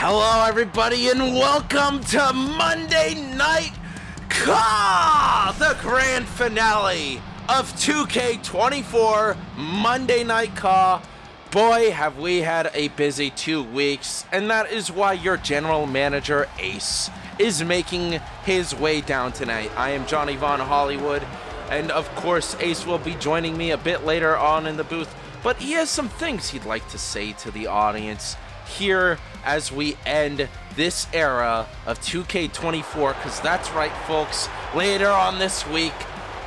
Hello, everybody, and welcome to Monday Night CAW, the grand finale of 2K24 Monday Night CAW. Boy, have we had a busy 2 weeks, and that is why your general manager, Ace, is making his way down tonight. I am Johnny Von Hollywood, and of course, Ace will be joining me a bit later on in the booth, but he has some things he'd like to say to the audience here as we end this era of 2K24, because that's right, folks, later on this week,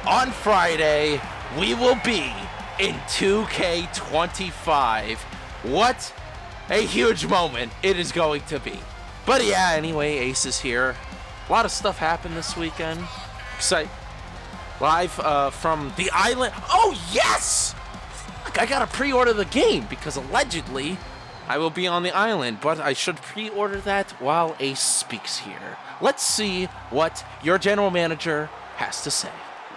on Friday, we will be in 2K25. What a huge moment it is going to be. But yeah, anyway, Ace is here. A lot of stuff happened this weekend. Live from the island. Oh, yes! I gotta pre-order the game because allegedly I will be on the island, but I should pre-order that while Ace speaks here. Let's see what your general manager has to say.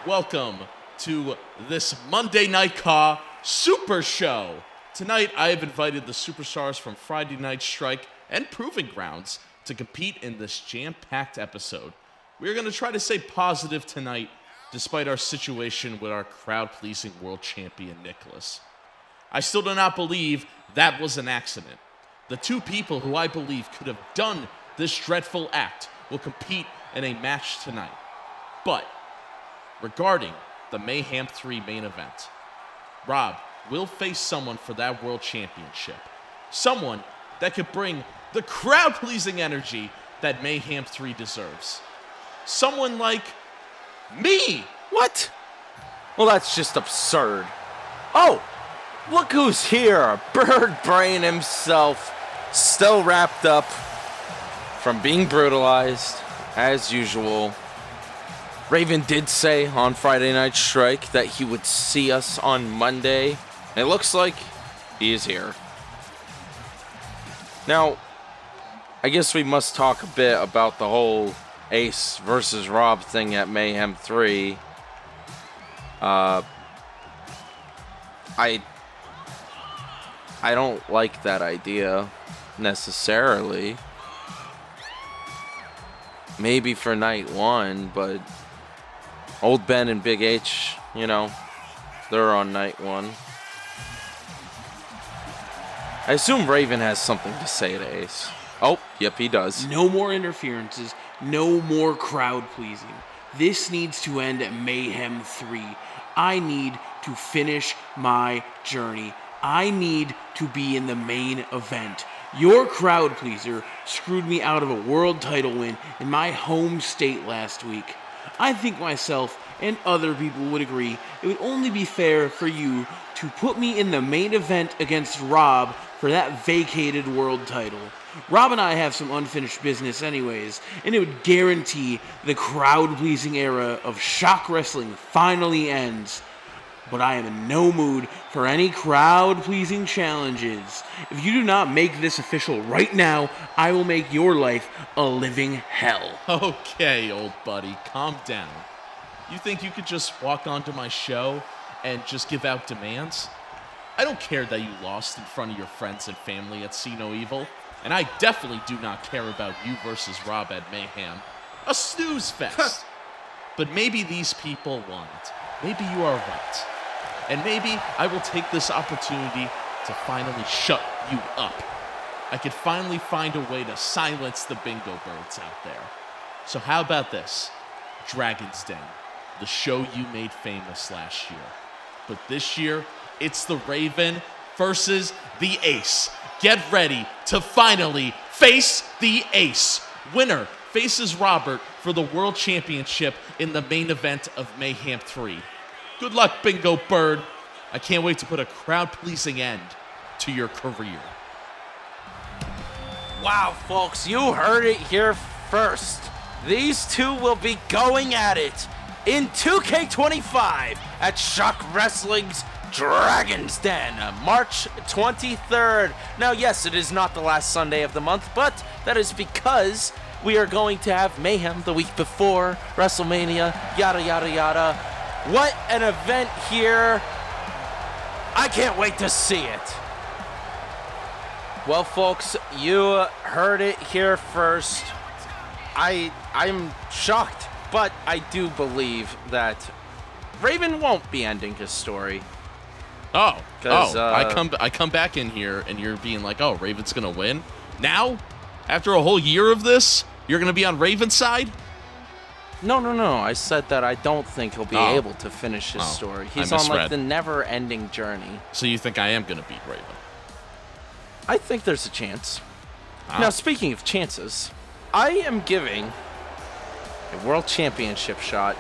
Welcome to this Monday Night CAW Super Show. Tonight, I have invited the superstars from Friday Night Strike and Proving Grounds to compete in this jam-packed episode. We are going to try to stay positive tonight, despite our situation with our crowd-pleasing world champion, Nicholas. I still do not believe that was an accident. The 2 people who I believe could have done this dreadful act will compete in a match tonight. But regarding the Mayhem 3 main event, Rob will face someone for that world championship. Someone that could bring the crowd-pleasing energy that Mayhem 3 deserves. Someone like me! What? Well, that's just absurd. Oh! Look who's here, Bird Brain himself, still wrapped up from being brutalized, as usual. Raven did say on Friday Night Strike that he would see us on Monday. It looks like he is here. Now, I guess we must talk a bit about the whole Ace versus Rob thing at Mayhem 3. I don't like that idea, necessarily. Maybe for night 1, but Old Ben and Big H, you know, they're on night 1. I assume Raven has something to say to Ace. Oh, yep, he does. No more interferences, no more crowd pleasing. This needs to end at Mayhem 3. I need to finish my journey. I need to be in the main event. Your crowd pleaser screwed me out of a world title win in my home state last week. I think myself and other people would agree it would only be fair for you to put me in the main event against Rob for that vacated world title. Rob and I have some unfinished business anyways, and it would guarantee the crowd-pleasing era of ShockWrestling finally ends. But I am in no mood for any crowd-pleasing challenges. If you do not make this official right now, I will make your life a living hell. Okay, old buddy, calm down. You think you could just walk onto my show and just give out demands? I don't care that you lost in front of your friends and family at See No Evil, and I definitely do not care about you versus Rob at Mayhem. A snooze fest. But maybe these people won it. Maybe you are right. And maybe I will take this opportunity to finally shut you up. I could finally find a way to silence the bingo birds out there. So how about this? Dragon's Den, the show you made famous last year. But this year, it's the Raven versus the Ace. Get ready to finally face the Ace. Winner faces Robert for the World Championship in the main event of Mayhem 3. Good luck, Bingo Bird. I can't wait to put a crowd-pleasing end to your career. Wow, folks, you heard it here first. These 2 will be going at it in 2K25 at ShockWrestling's Dragon's Den, March 23rd. Now, yes, it is not the last Sunday of the month, but that is because we are going to have Mayhem the week before WrestleMania, yada, yada, yada. What an event here. I can't wait to see it. Well, folks, you heard it here first. I'm shocked, but I do believe that Raven won't be ending his story. I come back in here and you're being like, oh, Raven's gonna win now. After a whole year of this, you're gonna be on Raven's side. No. I said that I don't think he'll be able to finish his story. He's on like the never-ending journey. So you think I am gonna beat Raven? I think there's a chance. Now, speaking of chances, I am giving a World Championship shot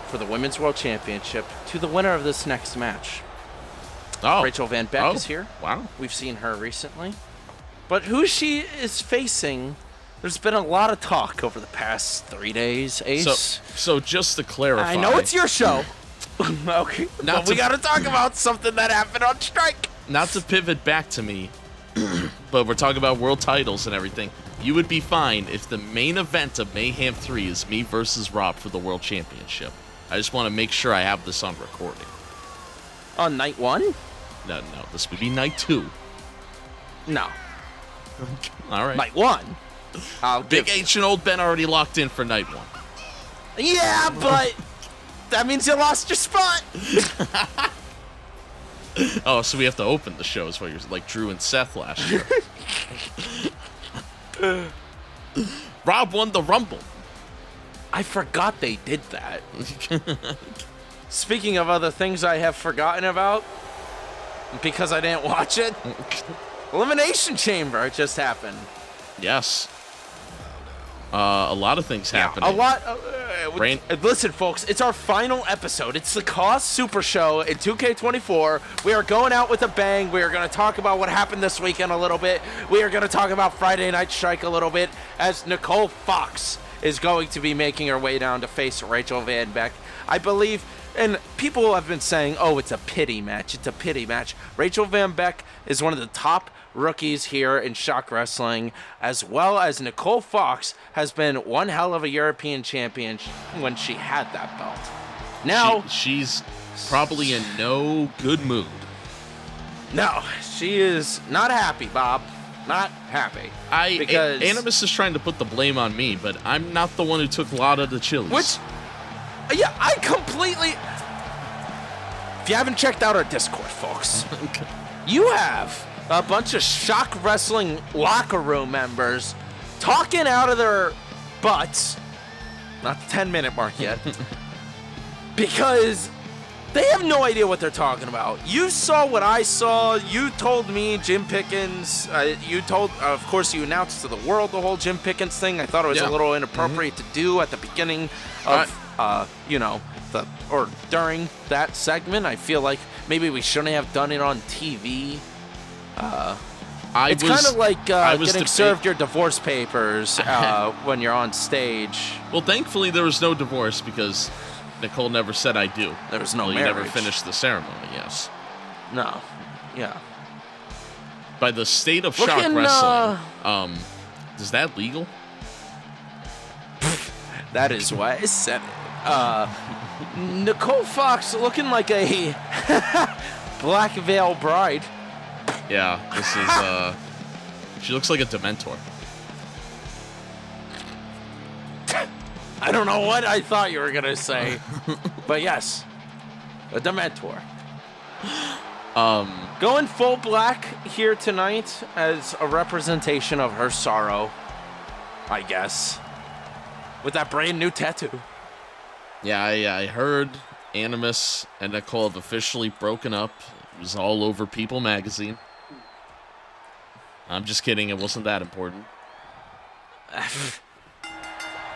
for the Women's World Championship to the winner of this next match. Rachel Vanbeck is here. Wow. We've seen her recently. But who she is facing, there's been a lot of talk over the past 3 days, Ace. So just to clarify. I know it's your show. Okay. But we got to talk about something that happened on Strike. Not to pivot back to me, but we're talking about world titles and everything. You would be fine if the main event of Mayhem 3 is me versus Rob for the World Championship. I just want to make sure I have this on recording. On night 1? No, this would be night 2. No. All right. Night 1. Big H and Old Ben already locked in for night 1. Yeah, but that means you lost your spot. Oh, so we have to open the shows where you're like Drew and Seth last year. Rob won the Rumble. I forgot they did that. Speaking of other things I have forgotten about, because I didn't watch it, Elimination Chamber just happened. Yes. A lot of things happening. A lot. Listen, folks, it's our final episode. It's the CAW Super Show in 2K24. We are going out with a bang. We are going to talk about what happened this weekend a little bit. We are going to talk about Friday Night Strike a little bit, as Nicole Foxx is going to be making her way down to face Rachel Vanbeck. I believe, and people have been saying, oh, it's a pity match. It's a pity match. Rachel Vanbeck is one of the top rookies here in ShockWrestling, as well as Nicole Foxx has been one hell of a European champion when she had that belt. Now she's probably in no good mood. No, she is not happy, Bob. Not happy. Because Animus is trying to put the blame on me, but I'm not the one who took Lada to Chili's. Yeah, I completely... If you haven't checked out our Discord, folks, you have a bunch of ShockWrestling locker room members talking out of their butts, not the 10-minute mark yet, because they have no idea what they're talking about. You saw what I saw. You told me Jim Pickens. Of course, you announced to the world the whole Jim Pickens thing. I thought it was a little inappropriate to do at the beginning of, during that segment. I feel like maybe we shouldn't have done it on TV. It's kind of like getting served your divorce papers when you're on stage. Well, thankfully there was no divorce because Nicole never said I do. There was no marriage. You never finished the ceremony, yes. No. Yeah. By the state of ShockWrestling, is that legal? That is why I said it. Nicole Foxx looking like a black veil bride. Yeah, this is, she looks like a Dementor. I don't know what I thought you were going to say, but yes, a Dementor. Going full black here tonight as a representation of her sorrow, I guess, with that brand new tattoo. Yeah, I heard Animus and Nicole have officially broken up. It was all over People magazine. I'm just kidding. It wasn't that important.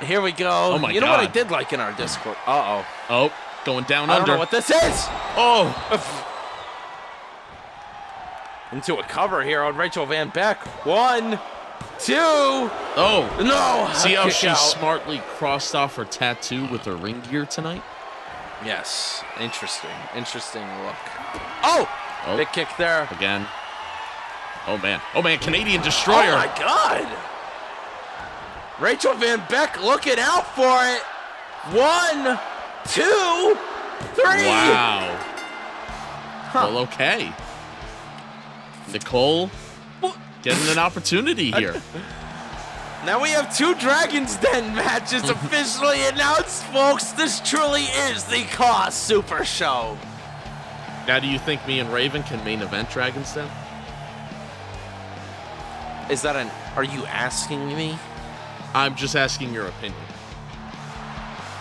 Here we go. Oh my God. You know what I did like in our Discord? Uh-oh. Oh, going down I under. don't know what this is. Oh. Into a cover here on Rachel Vanbeck. 1, 2. Oh. No. See how she smartly crossed off her tattoo with her ring gear tonight? Yes. Interesting. Interesting look. Oh. Big kick there. Again. Oh, man. Oh, man. Canadian Destroyer. Oh, my God. Rachel Vanbeck looking out for it. 1, 2, 3. Wow. Well, okay. Nicole getting an opportunity here. Now we have 2 Dragon's Den matches officially announced, folks. This truly is the CAW Super Show. Now, do you think me and Raven can main event Dragon's Den? Is that are you asking me? I'm just asking your opinion.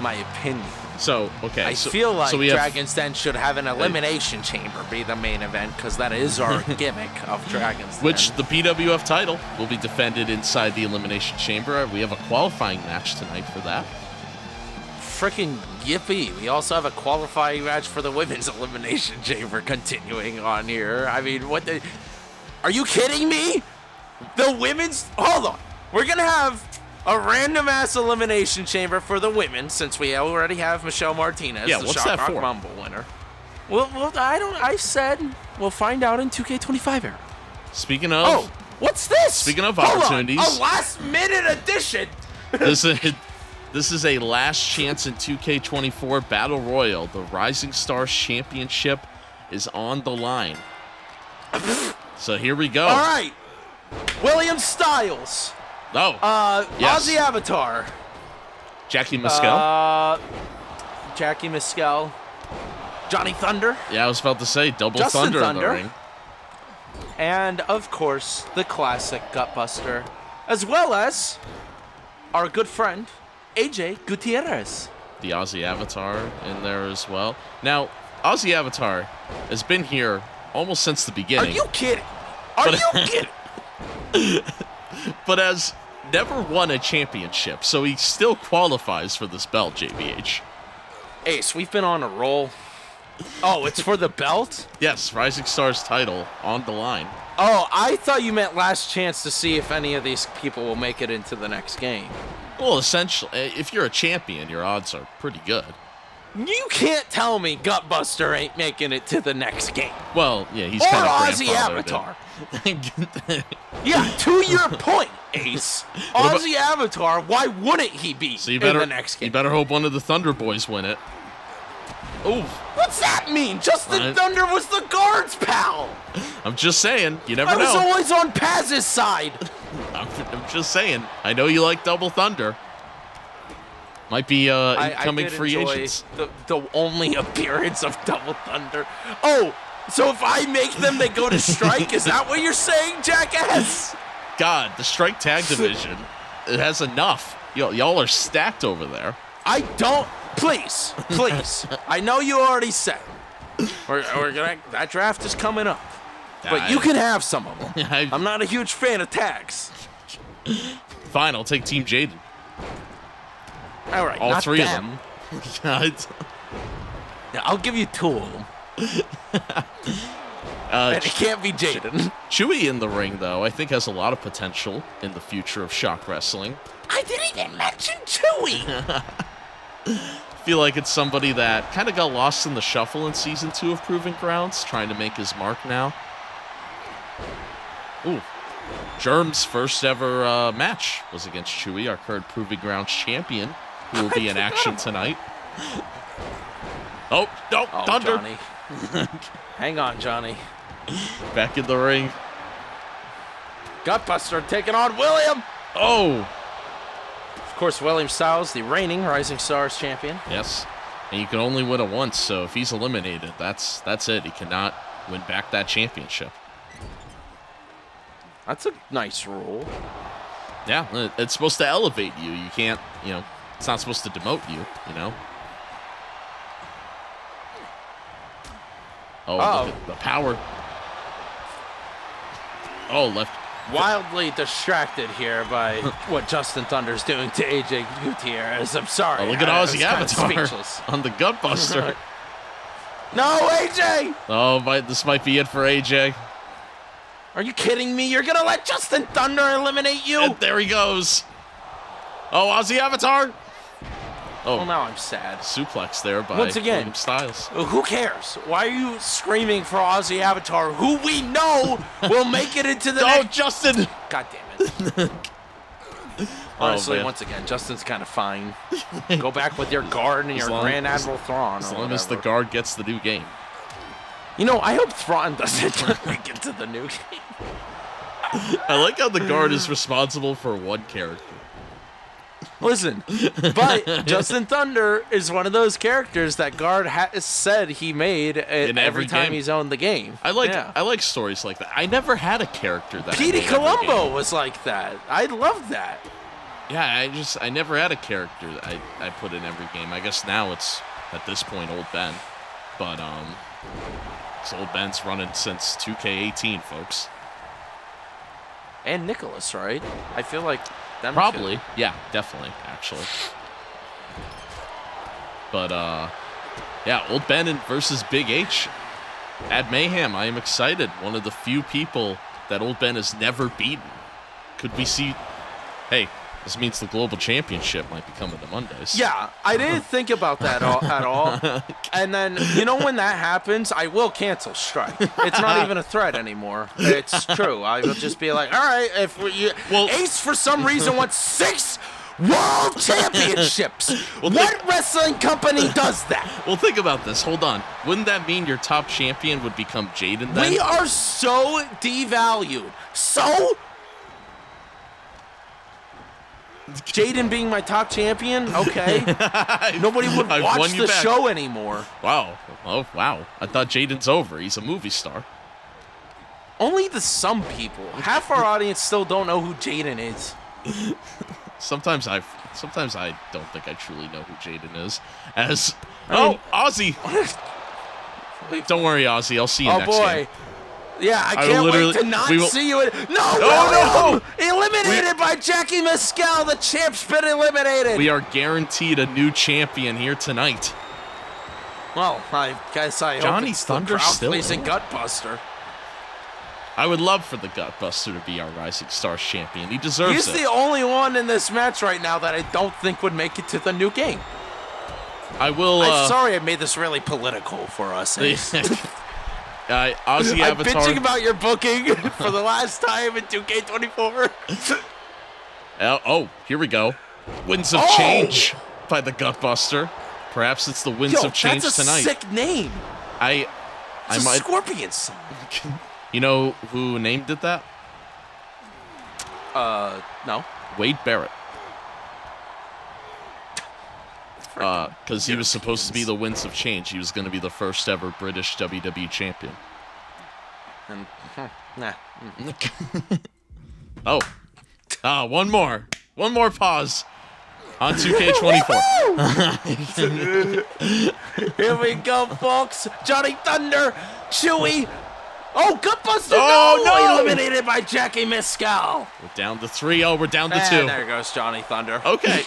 My opinion. So, okay. I feel like so Dragon's Den should have an elimination chamber be the main event, because that is our gimmick of Dragon's Den. Which the PWF title will be defended inside the elimination chamber. We have a qualifying match tonight for that. Freaking yippee. We also have a qualifying match for the women's elimination chamber continuing on here. I mean, what the... Are you kidding me? The women's... Hold on. We're going to have a random-ass elimination chamber for the women, since we already have Michelle Martinez, yeah, the what's Shock that Rock for? Rumble winner. Well, I said we'll find out in 2K25 era. Speaking of... Oh, what's this? Speaking of Hold opportunities... on, a last-minute addition! This is a last chance in 2K24 Battle Royal. The Rising Stars Championship is on the line. So here we go. All right. William Styles. Oh. Yes. Aussie Avatar. Jackie Mescal. Jackie Mescal. Johnny Thunder. Yeah, I was about to say double Justin Thunder in the Thunder. ring. And, of course, the classic Gutbuster. As well as our good friend, AJ Gutierrez. The Aussie Avatar in there as well. Now, Aussie Avatar has been here almost since the beginning. Are you kidding? Are you kidding? But has never won a championship, so he still qualifies for this belt, JBH. Ace, we've been on a roll. Oh, it's for the belt? Yes, Rising Stars title on the line. Oh, I thought you meant last chance to see if any of these people will make it into the next game. Well, essentially, if you're a champion, your odds are pretty good. You can't tell me Gutbuster ain't making it to the next game. Well, yeah, he's Or kind of Aussie Avatar. Yeah, to your point, Ace. Aussie Avatar, why wouldn't he be So you in the next game? You better hope one of the Thunder Boys win it. Oh, What's that mean? Justin Thunder was the guard's pal. I'm just saying, you never I was know. always on Paz's side. I'm just saying. I know you like Double Thunder. Might be incoming free agents. The only appearance of Double Thunder. Oh, so if I make them, they go to strike? Is that what you're saying, jackass? God, the Strike Tag Division, it has enough. Y'all are stacked over there. I don't. Please. I know you already said we're gonna. That draft is coming up, but you can have some of them. I'm not a huge fan of tags. Fine, I'll take Team Jaiden. All right, all not three them. of them. Yeah, I'll give you 2 of them. And it can't be Jaiden. Chewy in the ring, though, I think has a lot of potential in the future of Shock Wrestling. I didn't even mention Chewy. I feel like it's somebody that kind of got lost in the shuffle in Season 2 of Proving Grounds, trying to make his mark now. Ooh. Germ's first ever match was against Chewy, our current Proving Grounds champion, who will be in action tonight. Oh, no, Thunder. Johnny. Hang on, Johnny. Back in the ring. Gutbuster taking on William. Oh. Of course, William Styles, the reigning Rising Stars champion. Yes. And you can only win it once, so if he's eliminated, that's it. He cannot win back that championship. That's a nice rule. Yeah, it's supposed to elevate you. You can't, it's not supposed to demote you, Oh, look at the power. Oh, left. Wildly distracted here by what Justin Thunder's doing to AJ Gutierrez. I'm sorry. Oh, look at Aussie Avatar speechless. on the Gutbuster. No, AJ! Oh, this might be it for AJ. Are you kidding me? You're going to let Justin Thunder eliminate you? And there he goes. Oh, Aussie Avatar. Oh, well, now I'm sad. Suplex there by Once again, William Styles. Who cares? Why are you screaming for Aussie Avatar, who we know will make it into the next... Justin! God damn it. Honestly, once again, Justin's kind of fine. Go back with your guard and your Grand Admiral Thrawn. As long as the guard gets the new game. I hope Thrawn doesn't make it to the new game. I like how the guard is responsible for one character. Listen, but Justin Thunder is one of those characters that Guard has said he made every time game. he's owned the game. I like stories like that. I never had a character that Petey Colombo was like that. I loved that. Yeah, I never had a character that I put in every game. I guess now it's, at this point, Old Ben. But, so Old Ben's running since 2K18, folks. And Nicholas, right? I feel like them Probably. two. Yeah, definitely, actually. But, yeah, Old Ben versus Big H at Mayhem. I am excited. One of the few people that Old Ben has never beaten. Could we see... Hey, this means the Global Championship might be coming to Mondays. Yeah, I didn't think about that at all. And then, when that happens, I will cancel Strike. It's not even a threat anymore. It's true. I will just be like, all right, Ace for some reason wants 6 World Championships. What wrestling company does that? Well, think about this. Hold on. Wouldn't that mean your top champion would become Jaiden then? We are so devalued. So... Jaiden being my top champion? Okay. Nobody would watch the show anymore. Wow. Oh, wow. I thought Jaiden's over. He's a movie star. Only some people. Half our audience still don't know who Jaiden is. Sometimes I don't think I truly know who Jaiden is. Ozzy. Don't worry, Ozzy. I'll see you next game. Yeah, I can't wait to not see you. No! Eliminated by Jackie Mescal. The champ's been eliminated. We are guaranteed a new champion here tonight. Well, I guess Johnny hope it's Thunder the still crowd-pleasing Gutbuster. I would love for the Gutbuster to be our Rising Stars champion. He deserves it. He's the only one in this match right now that I don't think would make it to the new game. I will... I'm sorry I made this really political for us. Ozzy I'm Avatar. bitching about your booking for the last time in 2K24. Here we go. Winds of Change by the Gutbuster. Perhaps it's the Winds of Change that's a tonight. Sick name. I might. Scorpion song. You know who named it that? No. Wade Barrett. Because he was supposed to be the Winds of Change. He was going to be the first ever British WWE champion. And, nah. One more pause on 2K24. Here we go, folks. Johnny Thunder, Chewy. Gutbuster. No! Eliminated by Jackie Mescal. We're down to 3. We're down to 2. There goes Johnny Thunder. Okay.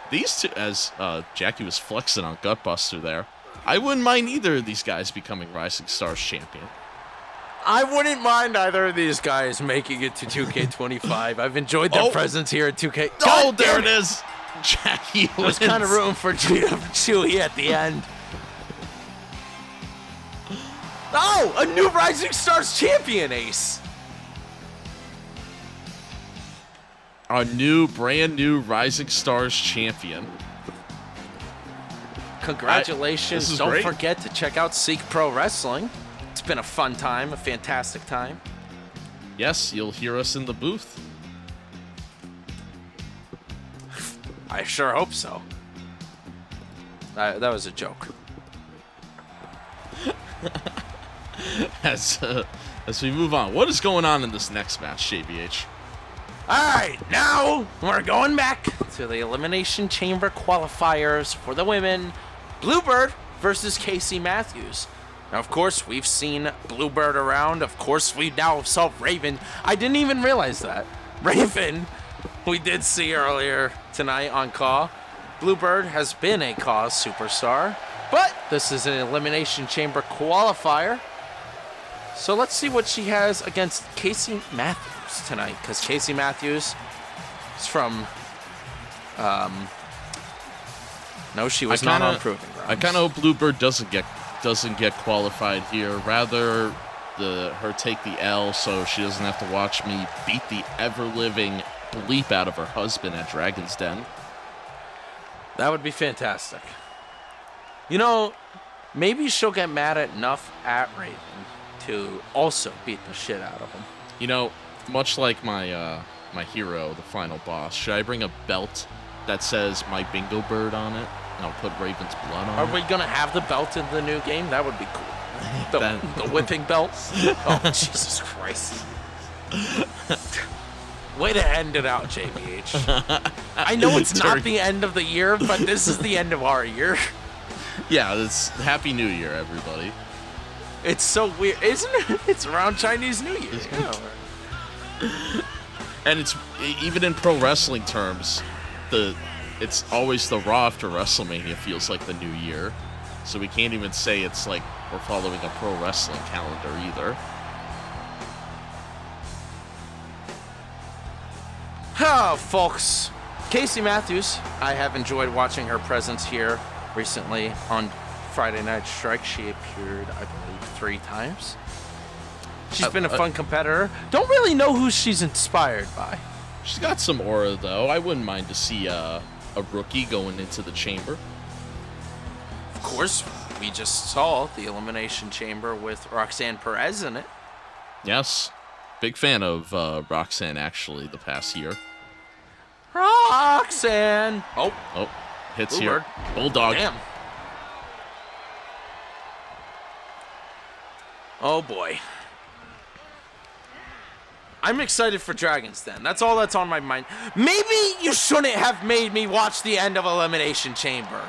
These two, as Jackie was flexing on Gutbuster there, I wouldn't mind either of these guys becoming Rising Stars champion. I wouldn't mind either of these guys making it to 2K25. I've enjoyed their presence here at 2K. There it is. Jackie wins. I was kind of rooting for Chewy at the end. A new Rising Stars champion, Ace. Our brand new Rising Stars champion. Congratulations. Don't great. forget to check out Seek Pro Wrestling. It's been a fun time, a fantastic time. Yes, you'll hear us in the booth. I sure hope so. That was a joke. As we move on, what is going on in this next match, JBH? All right, now we're going back to the Elimination Chamber qualifiers for the women. BlueBird versus Casey Matthews. Now, of course, we've seen BlueBird around. Of course, we now saw Raven. I didn't even realize that. Raven, we did see earlier tonight on CAW. BlueBird has been a CAW superstar, but this is an Elimination Chamber qualifier. So let's see what she has against Casey Matthews tonight, because Casey Matthews is from, no, she was not on Proving Grounds. I kind of hope BlueBird doesn't get qualified here. Rather, her take the L so she doesn't have to watch me beat the ever-living bleep out of her husband at Dragon's Den. That would be fantastic. Maybe she'll get mad enough at Raven to also beat the shit out of him. much like my my hero, the final boss, should I bring a belt that says my bingo bird on it? And I'll put Raven's blood on it. Are we gonna have the belt in the new game? That would be cool. The whipping belt. Oh, Jesus Christ. Way to end it out, JBH. I know it's not the end of the year, but this is the end of our year. Yeah, it's Happy New Year, everybody. It's so weird, isn't it? It's around Chinese New Year. Yeah. And it's even in pro wrestling terms, it's always the Raw after WrestleMania feels like the new year. So we can't even say it's like we're following a pro wrestling calendar either. Oh, folks. Casey Matthews, I have enjoyed watching her presence here recently on Friday Night Strike. She appeared, I believe, 3 times. She's been a fun competitor. Don't really know who she's inspired by. She's got some aura, though. I wouldn't mind to see a rookie going into the chamber. Of course, we just saw the Elimination Chamber with Roxanne Perez in it. Yes. Big fan of Roxanne, actually, the past year. Roxanne! Oh, hits BlueBird. here. Bulldog. Damn. Oh, boy. I'm excited for Dragon's Den. That's all that's on my mind. Maybe you shouldn't have made me watch the end of Elimination Chamber.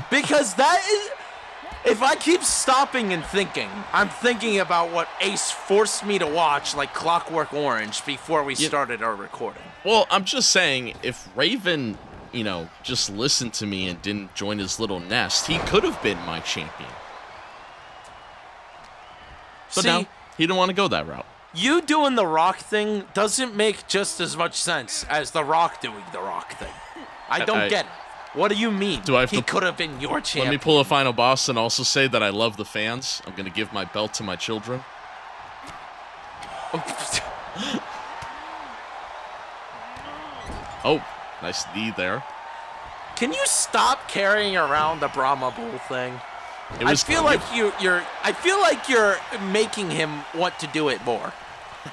Because that is... If I keep stopping and thinking, I'm thinking about what Ace forced me to watch like Clockwork Orange before we started our recording. Well, I'm just saying, if Raven, just listened to me and didn't join his little nest, he could have been my champion. But no, he didn't want to go that route. You doing the Rock thing doesn't make just as much sense as the Rock doing the Rock thing. I don't get it. What do you mean? He could have been your champion. Let me pull a final boss and also say that I love the fans. I'm going to give my belt to my children. Oh, nice knee there. Can you stop carrying around the Brahma Bull thing? I feel like you're making him want to do it more.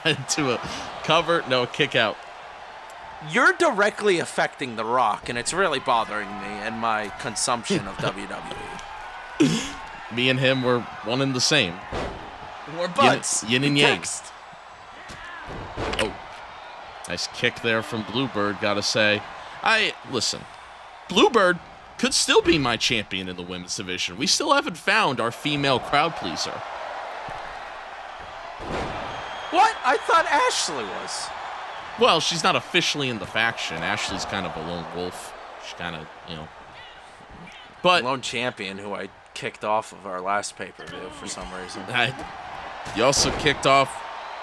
To a cover, no, a kick out. You're directly affecting The Rock, and it's really bothering me and my consumption of WWE. Me and him were one and the same. We're buds. Yin and yang. Oh, nice kick there from BlueBird, gotta say. Listen, BlueBird could still be my champion in the women's division. We still haven't found our female crowd pleaser. What? I thought Ashlee was. Well, she's not officially in the faction. Ashlee's kind of a lone wolf. She's kind of, But lone champion who I kicked off of our last pay-per-view for some reason. You also kicked off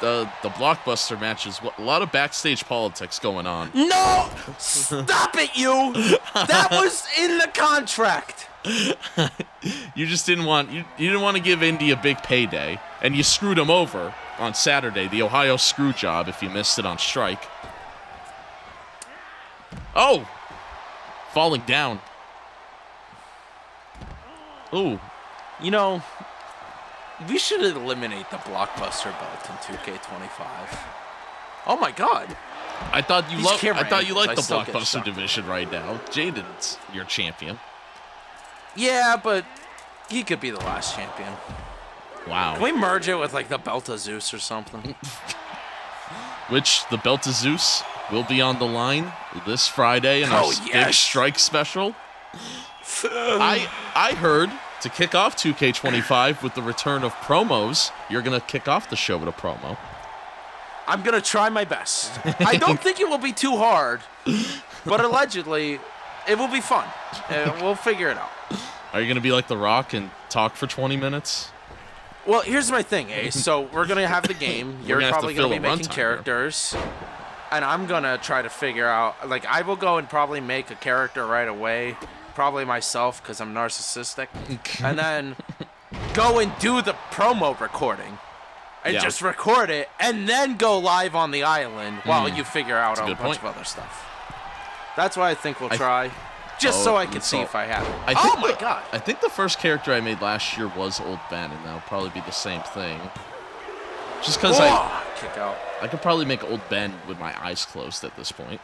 the Blockbuster matches. A lot of backstage politics going on. No! Stop it, you! That was in the contract. You just didn't want you didn't want to give Indy a big payday, and you screwed him over on Saturday, the Ohio screw job, if you missed it on Strike. Oh! Falling down. Ooh. We should eliminate the Blockbuster belt in 2K25. Oh my god. I thought you liked the still get Blockbuster shocked. division right now. Jaiden's your champion. Yeah, but he could be the last champion. Wow. Can we merge it with like the Belt of Zeus or something? Which the Belt of Zeus will be on the line this Friday in our big Strike special. I heard to kick off 2K25 with the return of promos, you're going to kick off the show with a promo. I'm going to try my best. I don't think it will be too hard, but allegedly it will be fun. We'll figure it out. Are you going to be like The Rock and talk for 20 minutes? Well, here's my thing, Ace. So we're going to have the game. You're probably going to be making characters. And I'm going to try to figure out, like, I will go and probably make a character right away. Probably myself, because I'm narcissistic. And then go and do the promo recording. And just record it. And then go live on the island while you figure out a bunch of other stuff. That's what I think we'll try. Just so I can see if I have it. Oh my god. I think the first character I made last year was Old Ben, and that'll probably be the same thing. Just because kick out. I could probably make old Ben with my eyes closed at this point.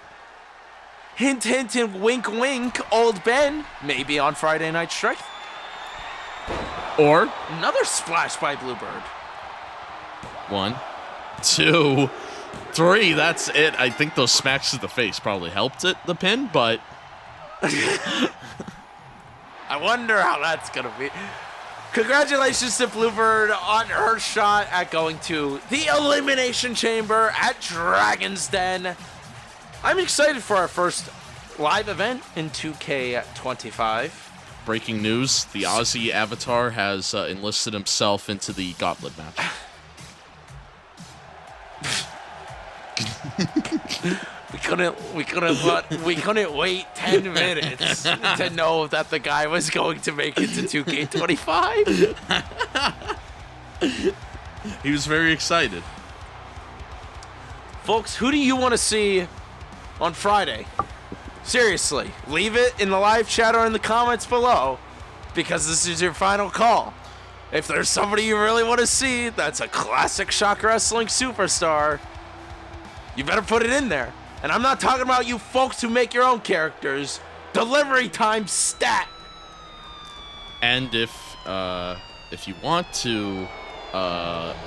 Hint, hint, and wink, wink, old Ben. Maybe on Friday Night Strike. Or Another splash by BlueBird. 1, 2, 3. That's it. I think those smacks to the face probably helped the pin, but I wonder how that's going to be. Congratulations to BlueBird on her shot at going to the Elimination Chamber at Dragon's Den. I'm excited for our first live event in 2K25. breaking news, the Aussie Avatar has enlisted himself into the gauntlet match. We couldn't wait 10 minutes to know that the guy was going to make it to 2K25. He was very excited. Folks, who do you want to see on Friday? Seriously, leave it in the live chat or in the comments below, because this is your final call. If there's somebody you really want to see that's a classic Shock Wrestling superstar, you better put it in there. And I'm not talking about you folks who make your own characters. Delivery time stat. And if you want to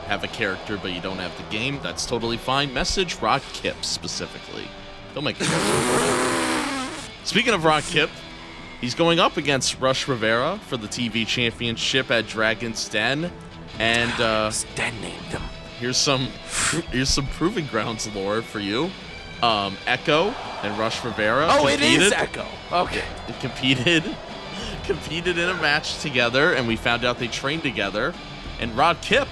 have a character but you don't have the game, that's totally fine. Message Rodkip specifically. Don't make it. Speaking of Rodkip, he's going up against Rush Rivera for the TV championship at Dragon's Den. And Den named him. here's some Proving Grounds lore for you. Echo and Rush Rivera. Oh, it is Echo. Okay. They competed in a match together, and we found out they trained together. And Rodkip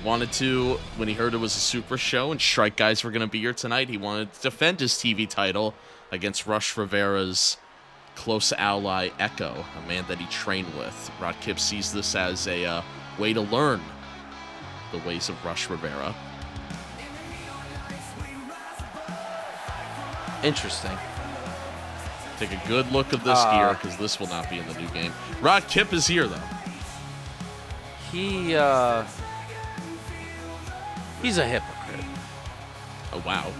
wanted to, when he heard it was a super show and Strike Guys were going to be here tonight, he wanted to defend his TV title against Rush Rivera's close ally, Echo, a man that he trained with. Rodkip sees this as a way to learn the ways of Rush Rivera. Interesting. Take a good look at this gear, because this will not be in the new game. Rodkip is here, though. He's a hypocrite. Oh, wow.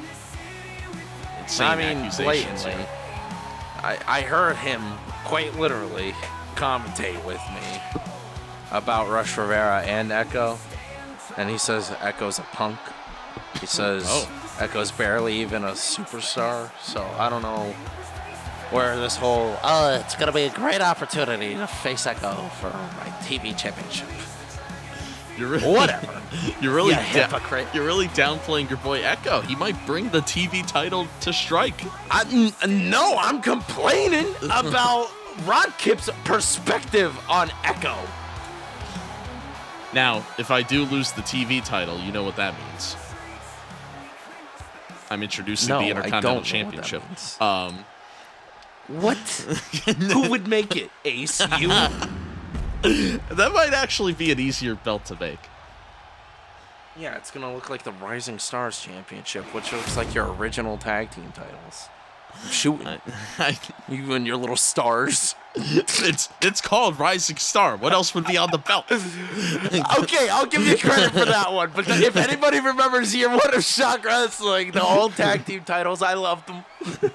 Insane accusations blatantly. here. I heard him quite literally commentate with me about Rush Rivera and Echo, and he says Echo's a punk. He says Echo's barely even a superstar, so I don't know where this whole, it's going to be a great opportunity to face Echo for my TV championship. Whatever. You're really hypocrite. You're really downplaying your boy Echo. He might bring the TV title to Strike. No, I'm complaining about Rodkip's perspective on Echo. Now, if I do lose the TV title, you know what that means. I'm introducing the Intercontinental Championship. What? Who would make it? Ace? You? That might actually be an easier belt to make. Yeah, it's going to look like the Rising Stars Championship, which looks like your original tag team titles. I'm shooting. You and your little stars. It's called Rising Star. What else would be on the belt? Okay, I'll give you credit for that one. But if anybody remembers year one of Shock Wrestling, the old tag team titles, I loved them.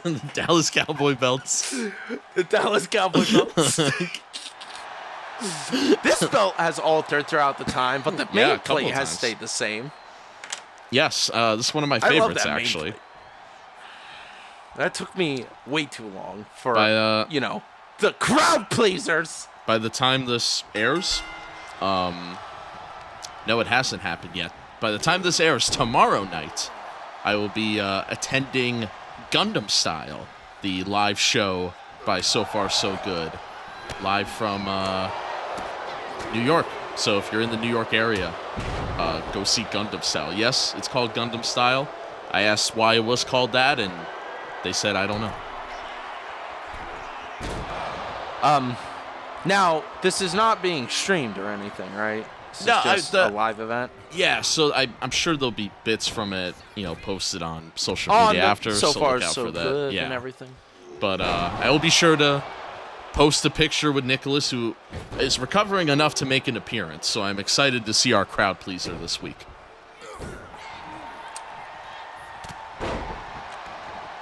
The Dallas Cowboy belts. The Dallas Cowboy belts. This belt has altered throughout the time, but the main plate has stayed the same. Yes, this is one of my favorites, actually. That took me way too long for, the crowd pleasers. By the time this airs, no, it hasn't happened yet. By the time this airs tomorrow night, I will be attending Gundam Style, the live show by So Far So Good, live from New York. So if you're in the New York area, go see Gundam Style. Yes, it's called Gundam Style. I asked why it was called that, and they said, I don't know. Now, this is not being streamed or anything, right? This is just a live event? Yeah, so I'm sure there'll be bits from it, posted on social media after. So far, look out so for that. good and everything. But I will be sure to post a picture with Nicholas, who is recovering enough to make an appearance. So I'm excited to see our crowd pleaser this week.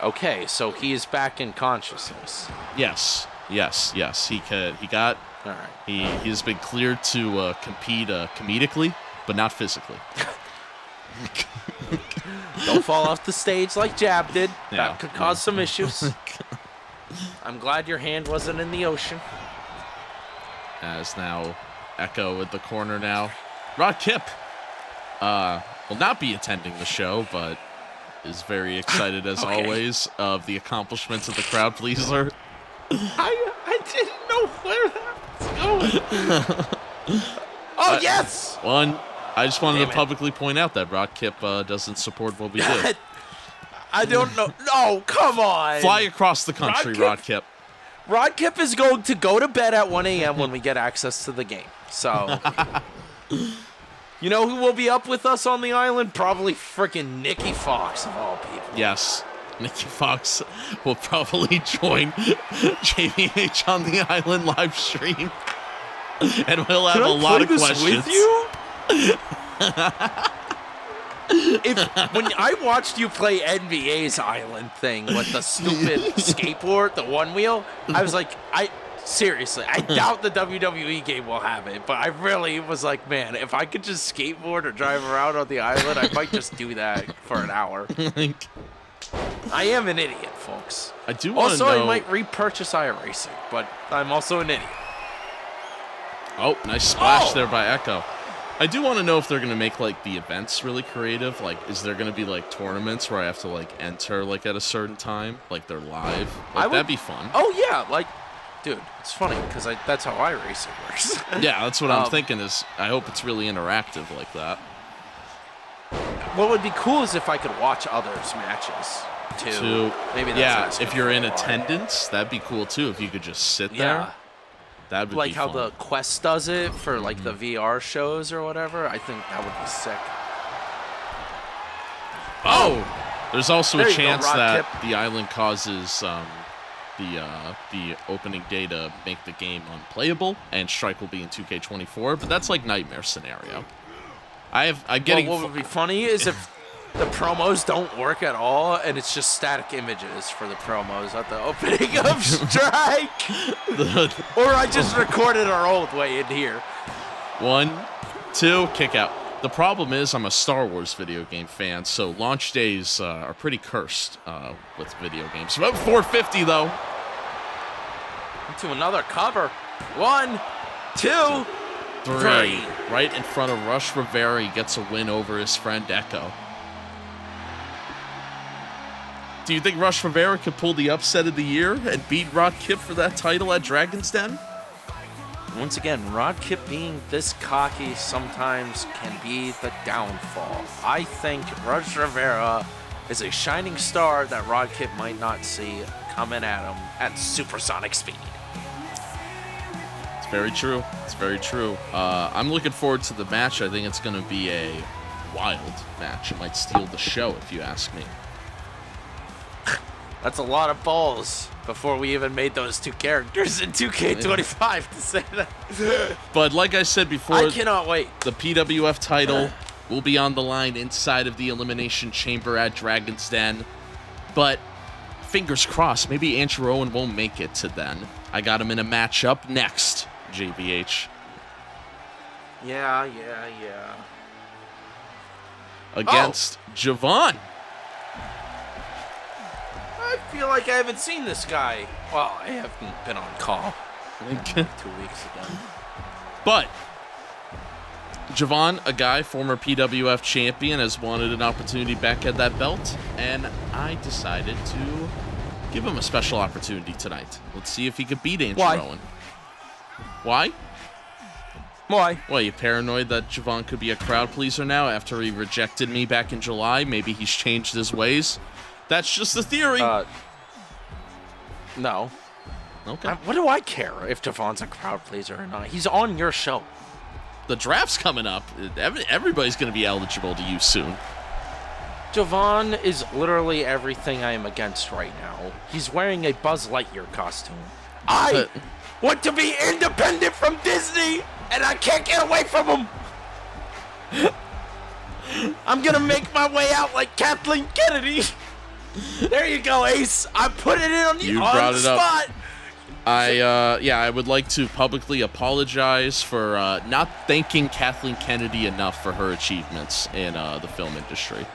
Okay, so he is back in consciousness. Yes. He got. All right. He has been cleared to compete comedically, but not physically. Don't fall off the stage like Jab did. Yeah. That could cause some issues. I'm glad your hand wasn't in the ocean. As now Echo at the corner now. Rodkip will not be attending the show, but is very excited as always of the accomplishments of the crowd pleaser. I didn't know where that was going. Oh, yes! I just wanted to publicly point out that Rodkip doesn't support what we did. I don't know. No, come on. Fly across the country, Rodkip. Rodkip is going to go to bed at 1 a.m. when we get access to the game. So, you know who will be up with us on the island? Probably freaking Nikki Foxx, of all people. Yes. Nikki Foxx will probably join JBH on the island live stream. And we'll have a lot of questions. With you? When I watched you play NBA's island thing with the stupid skateboard, the one wheel, I was like, seriously, I doubt the WWE game will have it, but I really was like, man, if I could just skateboard or drive around on the island, I might just do that for an hour. I am an idiot, folks. I do want to know. Also, I might repurchase iRacing, but I'm also an idiot. Oh, nice splash there by Echo. I do want to know if they're going to make, like, the events really creative. Like, is there going to be, like, tournaments where I have to, like, enter, like, at a certain time? Like, they're live? Like, that'd be fun. Oh, yeah. Like, dude, it's funny because that's how iRacing works. Yeah, that's what I'm thinking is I hope it's really interactive like that. What would be cool is if I could watch others' matches, too. Maybe that's if you're in attendance, that'd be cool, too, if you could just sit there. That would like be how fun. the Quest does it for like the VR shows or whatever. I think that would be sick. There's also a chance that Rodkip. the island causes the opening day to make the game unplayable, and Strike will be in 2K24. But that's like nightmare scenario. I'm getting. What would be funny is if the promos don't work at all, and it's just static images for the promos at the opening of Strike. Or I just recorded our old way in here. 1, 2, kick out. The problem is I'm a Star Wars video game fan, so launch days are pretty cursed with video games. About 450 though. Into another cover. 1, 2, 3. Right in front of Rush Rivera, he gets a win over his friend Echo. Do you think Rush Rivera could pull the upset of the year and beat Rodkip for that title at Dragon's Den? Once again, Rodkip being this cocky sometimes can be the downfall. I think Rush Rivera is a shining star that Rodkip might not see coming at him at supersonic speed. It's very true. It's very true. I'm looking forward to the match. I think it's going to be a wild match. It might steal the show, if you ask me. That's a lot of balls before we even made those two characters in 2K25 to say that. But like I said before, I cannot wait. The PWF title will be on the line inside of the Elimination Chamber at Dragon's Den. But fingers crossed, maybe Andrew Owen won't make it to then. I got him in a match up next, JBH. Yeah. Against Javon. I feel like I haven't seen this guy. Well, I haven't been on call. 2 weeks ago. But Javon, a guy, former PWF champion, has wanted an opportunity back at that belt, and I decided to give him a special opportunity tonight. Let's see if he could beat Andrew Owen. Why? Why? Well, you paranoid that Javon could be a crowd pleaser now after he rejected me back in July? Maybe he's changed his ways? That's just the theory. No. Okay. What do I care if Javon's a crowd pleaser or not? He's on your show. The draft's coming up. Everybody's going to be eligible to use soon. Javon is literally everything I am against right now. He's wearing a Buzz Lightyear costume. I want to be independent from Disney, and I can't get away from him. I'm going to make my way out like Kathleen Kennedy. There you go, Ace. I put it in on You on brought the it up. spot. I would like to publicly apologize for not thanking Kathleen Kennedy enough for her achievements in the film industry.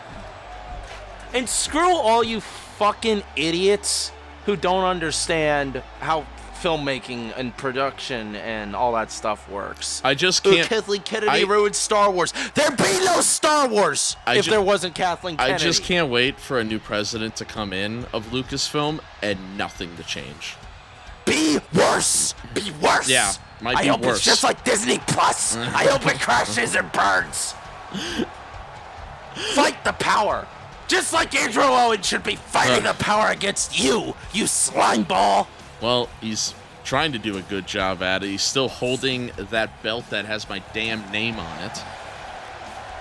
And screw all you fucking idiots who don't understand how filmmaking and production and all that stuff works. I just can't. Kathleen Kennedy ruined Star Wars. There'd be no Star Wars if there wasn't Kathleen Kennedy. I just can't wait for a new president to come in of Lucasfilm and nothing to change. Be worse. Be worse. Yeah, might be I hope worse. it's just like Disney Plus. I hope it crashes and burns. Fight the power. Just like Andrew Owen should be fighting the power against you, you slime ball. Well, he's trying to do a good job at it. He's still holding that belt that has my damn name on it.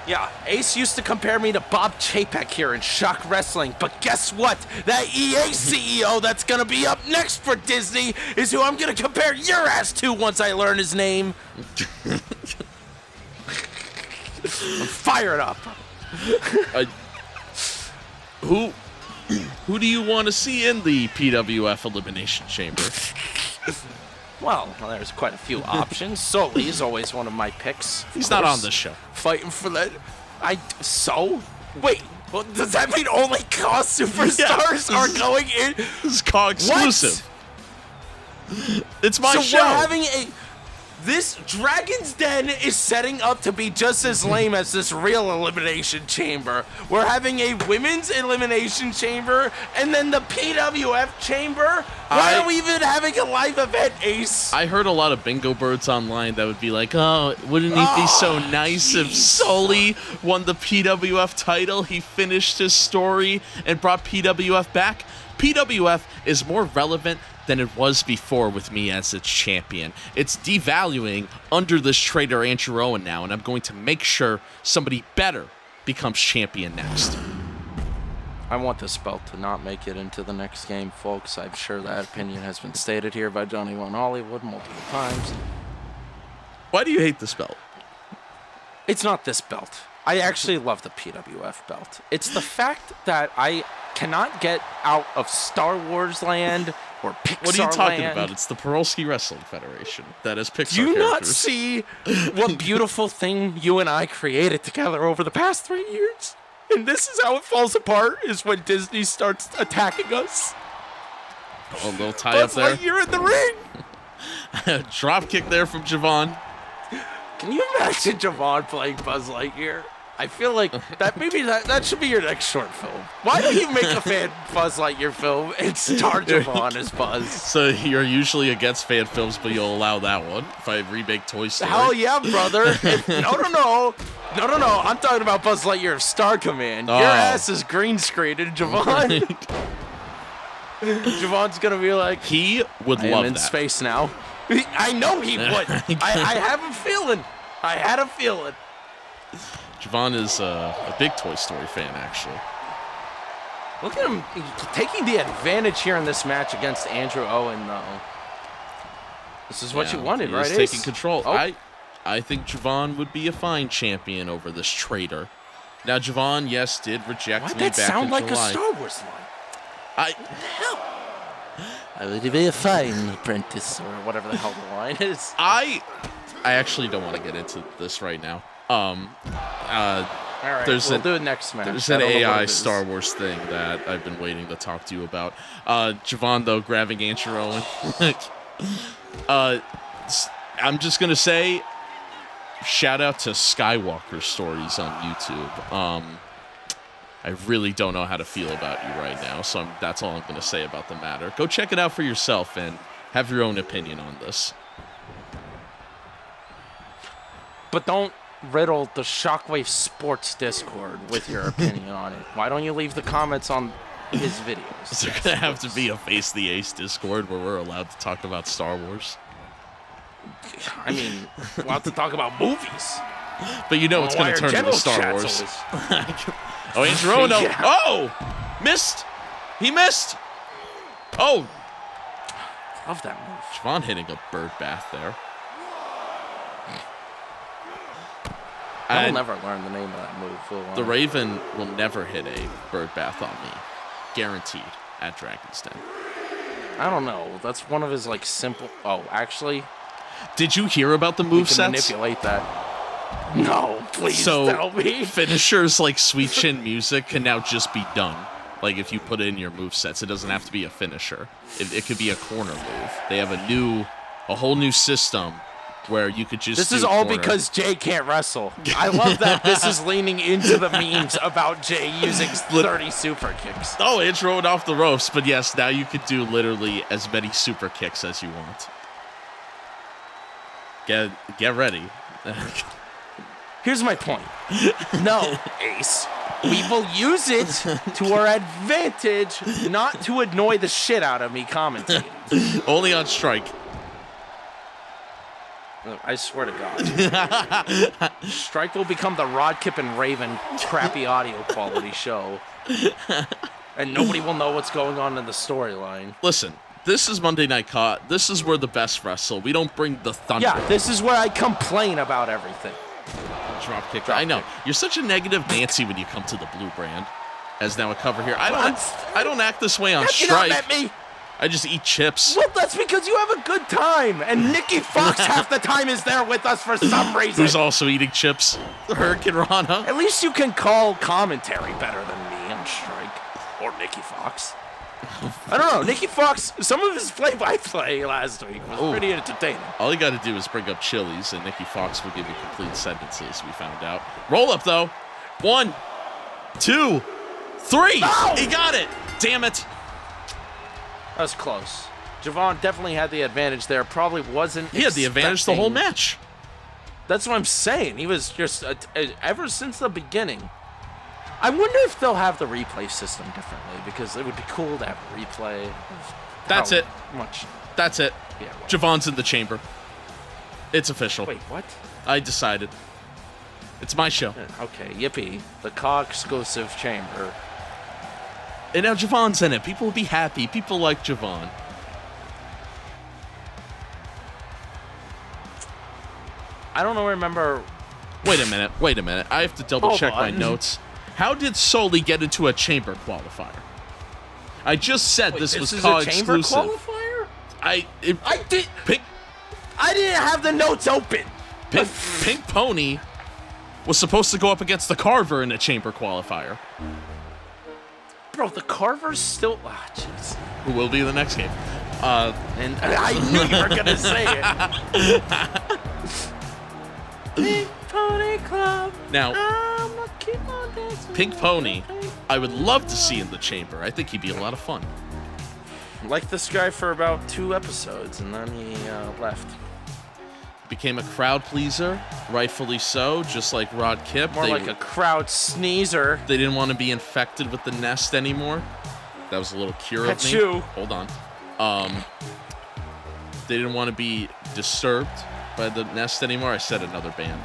Yeah, Ace used to compare me to Bob Chapek here in ShockWrestling, but guess what? That EA CEO that's gonna be up next for Disney is who I'm gonna compare your ass to once I learn his name. Fire it up. Who do you want to see in the PWF Elimination Chamber? Well, there's quite a few options. Sully is always one of my picks. He's not on this show. Fighting for that. So? Wait, well, does that mean only CAW superstars are going in? This is CAW exclusive. What? It's my show. So we're having this Dragon's Den is setting up to be just as lame as this real Elimination Chamber. We're having a women's Elimination Chamber and then the PWF Chamber. Why are we even having a live event, Ace? I heard a lot of bingo birds online that would be like, oh, wouldn't it be so nice if Sully won the PWF title? He finished his story and brought PWF back. PWF is more relevant than it was before with me as its champion. It's devaluing under this traitor Andrew Owen now, and I'm going to make sure somebody better becomes champion next. I want this belt to not make it into the next game, folks. I'm sure that opinion has been stated here by Johnny One Hollywood multiple times. Why do you hate this belt? It's not this belt. I actually love the PWF belt. It's the fact that I cannot get out of Star Wars land or Pixar land. What are you talking about? It's the Perolski Wrestling Federation that is Pixar Do you characters. not see what beautiful thing you and I created together over the past 3 years? And this is how it falls apart, is when Disney starts attacking us. Oh, a little tie up there. You're in the ring. Drop kick there from Javon. Can you imagine Javon playing Buzz Lightyear? I feel like that should be your next short film. Why don't you make a fan Buzz Lightyear film and star Javon as Buzz? So you're usually against fan films, but you'll allow that one if I remake Toy Story. Hell yeah, brother. No. I'm talking about Buzz Lightyear of Star Command. Your ass is green screened, and Javon. Javon's gonna be like, he would I love am in that. space now. I know he would. I have a feeling. I had a feeling. Javon is a big Toy Story fan, actually. Look at him taking the advantage here in this match against Andrew Owen, though. This is what you wanted, right? He's taking control. Oh. I think Javon would be a fine champion over this traitor. Now, Javon, yes, did reject Why'd me that back sound in like July. a Star Wars line? Hell. I would be a fine apprentice, or whatever the hell the line is. I actually don't want to get into this right now. All right, we'll do it next match. There's an AI Star Wars thing that I've been waiting to talk to you about. Javon, though, grabbing Andrew Owen. I'm just going to say, shout out to Skywalker Stories on YouTube. I really don't know how to feel about you right now, so that's all I'm going to say about the matter. Go check it out for yourself and have your own opinion on this. But don't riddle the Shockwave Sports Discord with your opinion on it. Why don't you leave the comments on his videos? Is there going to have to be a Face the Ace Discord where we're allowed to talk about Star Wars? I mean, we'll have to talk about movies. But you know it's going to turn into Star Wars. Oh, Andrew Owen, no. Yeah. Oh! Missed! He missed! Oh! Love that move. Javon hitting a bird bath there. I will never learn the name of that move. The Raven will never hit a bird bath on me. guaranteed at Dragon's Den. I don't know. That's one of his, like, simple... Oh, actually... Did you hear about the We movesets? can manipulate that. No, please tell me. Finishers like Sweet Chin Music can now just be done. Like, if you put it in your movesets, it doesn't have to be a finisher. It could be a corner move. They have a whole new system where you could just This do is all corner. because Jay can't wrestle. I love that this is leaning into the memes about Jay using 30 super kicks. Oh, it's rolled off the ropes, but yes, now you could do literally as many super kicks as you want. Get ready. Here's my point. No, Ace. We will use it to our advantage, not to annoy the shit out of me commentating. Only on strike. I swear to God. Strike will become the Rodkip and Raven crappy audio quality show. And nobody will know what's going on in the storyline. Listen, this is Monday Night CAW. This is where the best wrestle. We don't bring the thunder. Yeah, this is where I complain about everything. Drop kick. I know. You're such a negative Nancy when you come to the blue brand. As now a cover here. I don't act this way on Have you not strike. met me? I just eat chips. Well, that's because you have a good time. And Nikki Foxx half the time is there with us for some reason. Who's also eating chips? Hurricane Rana. At least you can call commentary better than me on strike. Or Nikki Foxx. I don't know. Nikki Foxx, some of his play-by-play last week was pretty entertaining. All you got to do is bring up Chili's, and Nikki Foxx will give you complete sentences, we found out. Roll up, though. 1, 2, 3. No! He got it. Damn it. That was close. Javon definitely had the advantage there. Probably wasn't He had the advantage the whole match. That's what I'm saying. He was just, ever since the beginning. I wonder if they'll have the replay system differently, because it would be cool to have a replay. That's it. Much. That's it. Yeah, well. Javon's in the chamber. It's official. Wait, what? I decided. It's my show. Okay, yippee. The CAW exclusive chamber. And now Javon's in it. People will be happy. People like Javon. I don't remember. Wait a minute. I have to double check my on. notes. How did Sully get into a chamber qualifier? I just said Wait, this was is CAW a chamber exclusive. qualifier? I didn't have the notes open. Pink Pony was supposed to go up against the Carver in a chamber qualifier. Bro, the Carver's still. Ah, jeez. Who will be in the next game? And I knew you were gonna say it. Pink Pony Club. Now, I'ma keep on dancing. Pink Pony, I would love to see in the chamber. I think he'd be a lot of fun. Liked this guy for about 2 episodes, and then he left. Became a crowd pleaser, rightfully so, just like Rodkip. More like a crowd sneezer. They didn't want to be infected with the nest anymore. That was a little cure of me. Achoo. Hold on. They didn't want to be disturbed by the nest anymore. I said another band.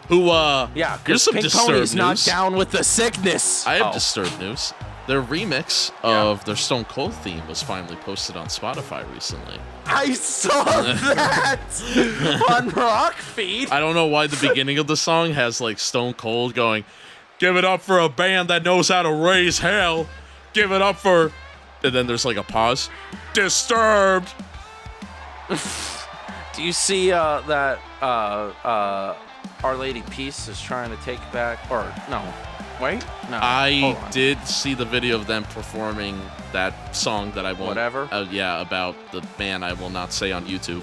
Who, Yeah, here's because some Pink Disturbed Pony's not news. down with the sickness. I have Disturbed news. Their remix of their Stone Cold theme was finally posted on Spotify recently. I saw that on Rock Feed. I don't know why the beginning of the song has like Stone Cold going, "Give it up for a band that knows how to raise hell. Give it up for," and then there's like a pause. Disturbed. Do you see that Our Lady Peace is trying to take back, or no, wait, no. I hold on. did see the video of them performing that song that I won't. Whatever? Yeah, about the band I will not say on YouTube.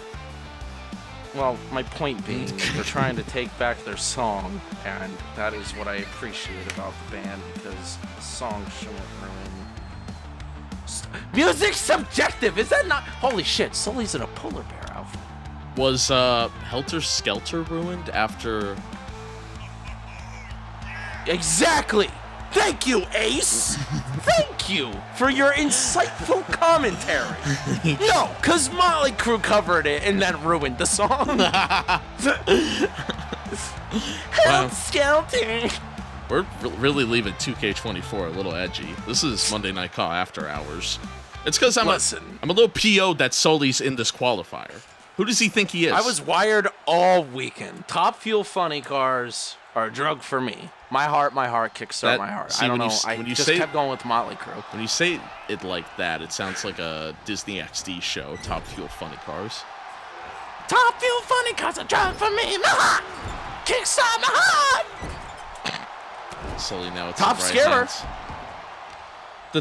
Well, my point being, they're trying to take back their song, and that is what I appreciate about the band, because the song shouldn't ruin. Music's subjective, is that not? Holy shit, Sully's in a polar bear outfit. Was Helter Skelter ruined after? Exactly! Thank you, Ace! Thank you for your insightful commentary. No, because Motley Crue covered it and then ruined the song. Help Skelter! We're really leaving 2K24 a little edgy. This is Monday Night CAW after hours. It's because I'm a little PO'd that Sully's in this qualifier. Who does he think he is? I was wired all weekend. Top Fuel Funny Cars are a drug for me. My heart kickstart my heart. See, I don't know. when I you just say, kept going with Motley Crue. When you say it like that, it sounds like a Disney XD show, Top Fuel Funny Cars. Top Fuel Funny Cars, a drug for me. My heart kickstart my heart. Sully now it's Top right Scarer. hands. The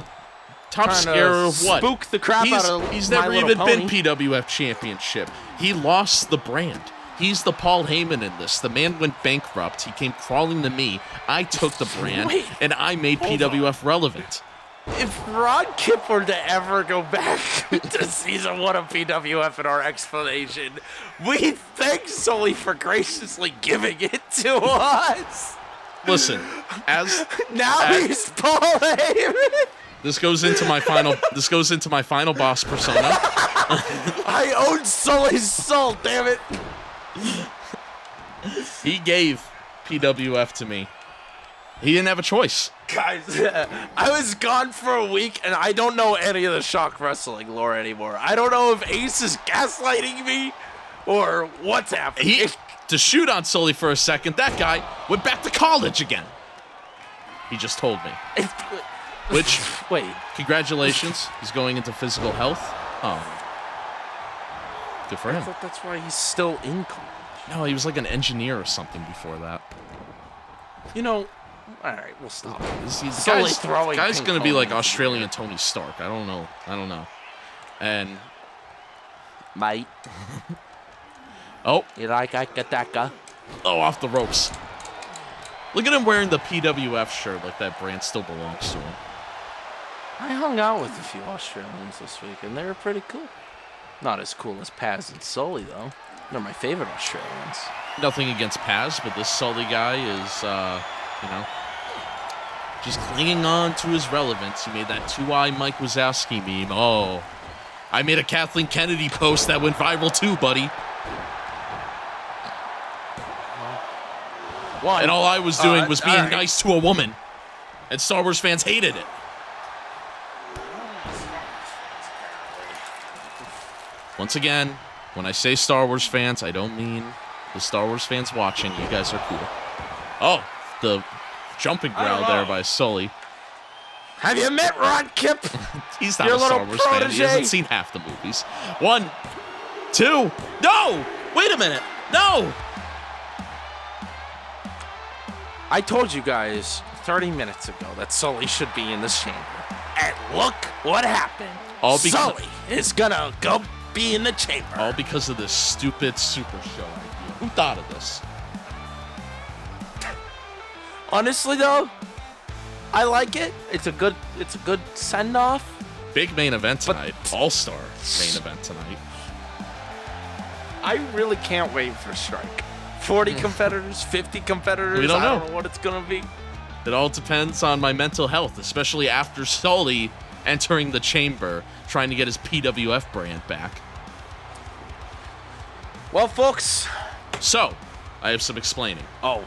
Top Trying to Scarer of what? spook the crap out of He's My never Little even been Pony. PWF Championship. He lost the brand. He's the Paul Heyman in this. The man went bankrupt. He came crawling to me. I took the brand, Wait, and I made PWF relevant. If Rodkip were to ever go back to season 1 of PWF in our explanation, we thank Sully for graciously giving it to us. Listen, He's Paul Heyman. this goes into my final boss persona. I own Sully's soul, damn it. He gave PWF to me. He didn't have a choice. Guys, I was gone for a week, and I don't know any of the Shock Wrestling lore anymore. I don't know if Ace is gaslighting me or what's happening. To shoot on Sully for a second, that guy went back to college again. He just told me. Which, wait, congratulations. He's going into physical health. Oh. Good for I him. thought that's why he's still in college. No, he was like an engineer or something before that. You know, all right, we'll stop. The guy's going to be like Australian Tony Stark. I don't know. And... Mate. Oh. You like Akataka? Oh, off the ropes. Look at him wearing the PWF shirt like that brand still belongs to him. I hung out with a few Australians this week, and they were pretty cool. Not as cool as Paz and Sully, though. They're my favorite Australians. Nothing against Paz, but this Sully guy is, just clinging on to his relevance. He made that 2-eye Mike Wazowski meme. Oh, I made a Kathleen Kennedy post that went viral too, buddy. And all I was doing was being nice to a woman. And Star Wars fans hated it. Once again, when I say Star Wars fans, I don't mean the Star Wars fans watching. You guys are cool. Oh, the jumping growl there by Sully. Have you met Rodkip? He's not a Star Wars fan. He hasn't seen half the movies. 1, 2. No! Wait a minute. No! I told you guys 30 minutes ago that Sully should be in this chamber. And look what happened. Sully is gonna go be in the chamber. All because of this stupid Super Show idea. Who thought of this? Honestly, though, I like it. It's a good send-off. Big main event tonight. All-star main event tonight. I really can't wait for Strike. 40 competitors, 50 competitors. We don't know. I don't know what it's going to be. It all depends on my mental health, especially after Sully entering the chamber, trying to get his PWF brand back. Well, folks. So, I have some explaining. Oh.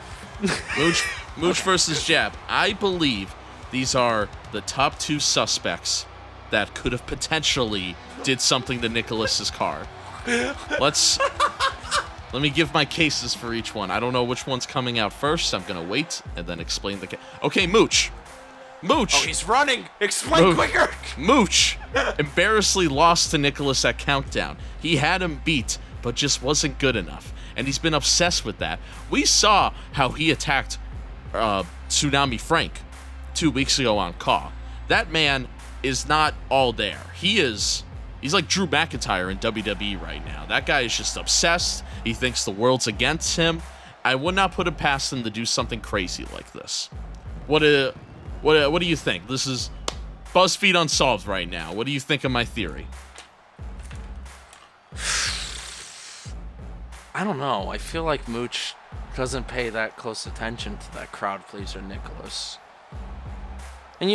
Mooch versus Jab. I believe these are the top 2 suspects that could have potentially did something to Nicholas's car. Let me give my cases for each one. I don't know which one's coming out first. I'm going to wait and then explain the case. Okay, Mooch. Oh, he's running. Explain quicker. Mooch embarrassingly lost to Nicholas at Countdown. He had him beat, but just wasn't good enough. And he's been obsessed with that. We saw how he attacked Tsunami Frank 2 weeks ago on CAW. That man is not all there. He's like Drew McIntyre in WWE right now. That guy is just obsessed. He thinks the world's against him. I would not put it past him to do something crazy like this. What do you think? This is BuzzFeed Unsolved right now. What do you think of my theory? I don't know. I feel like Mooch doesn't pay that close attention to that crowd pleaser Nicholas. And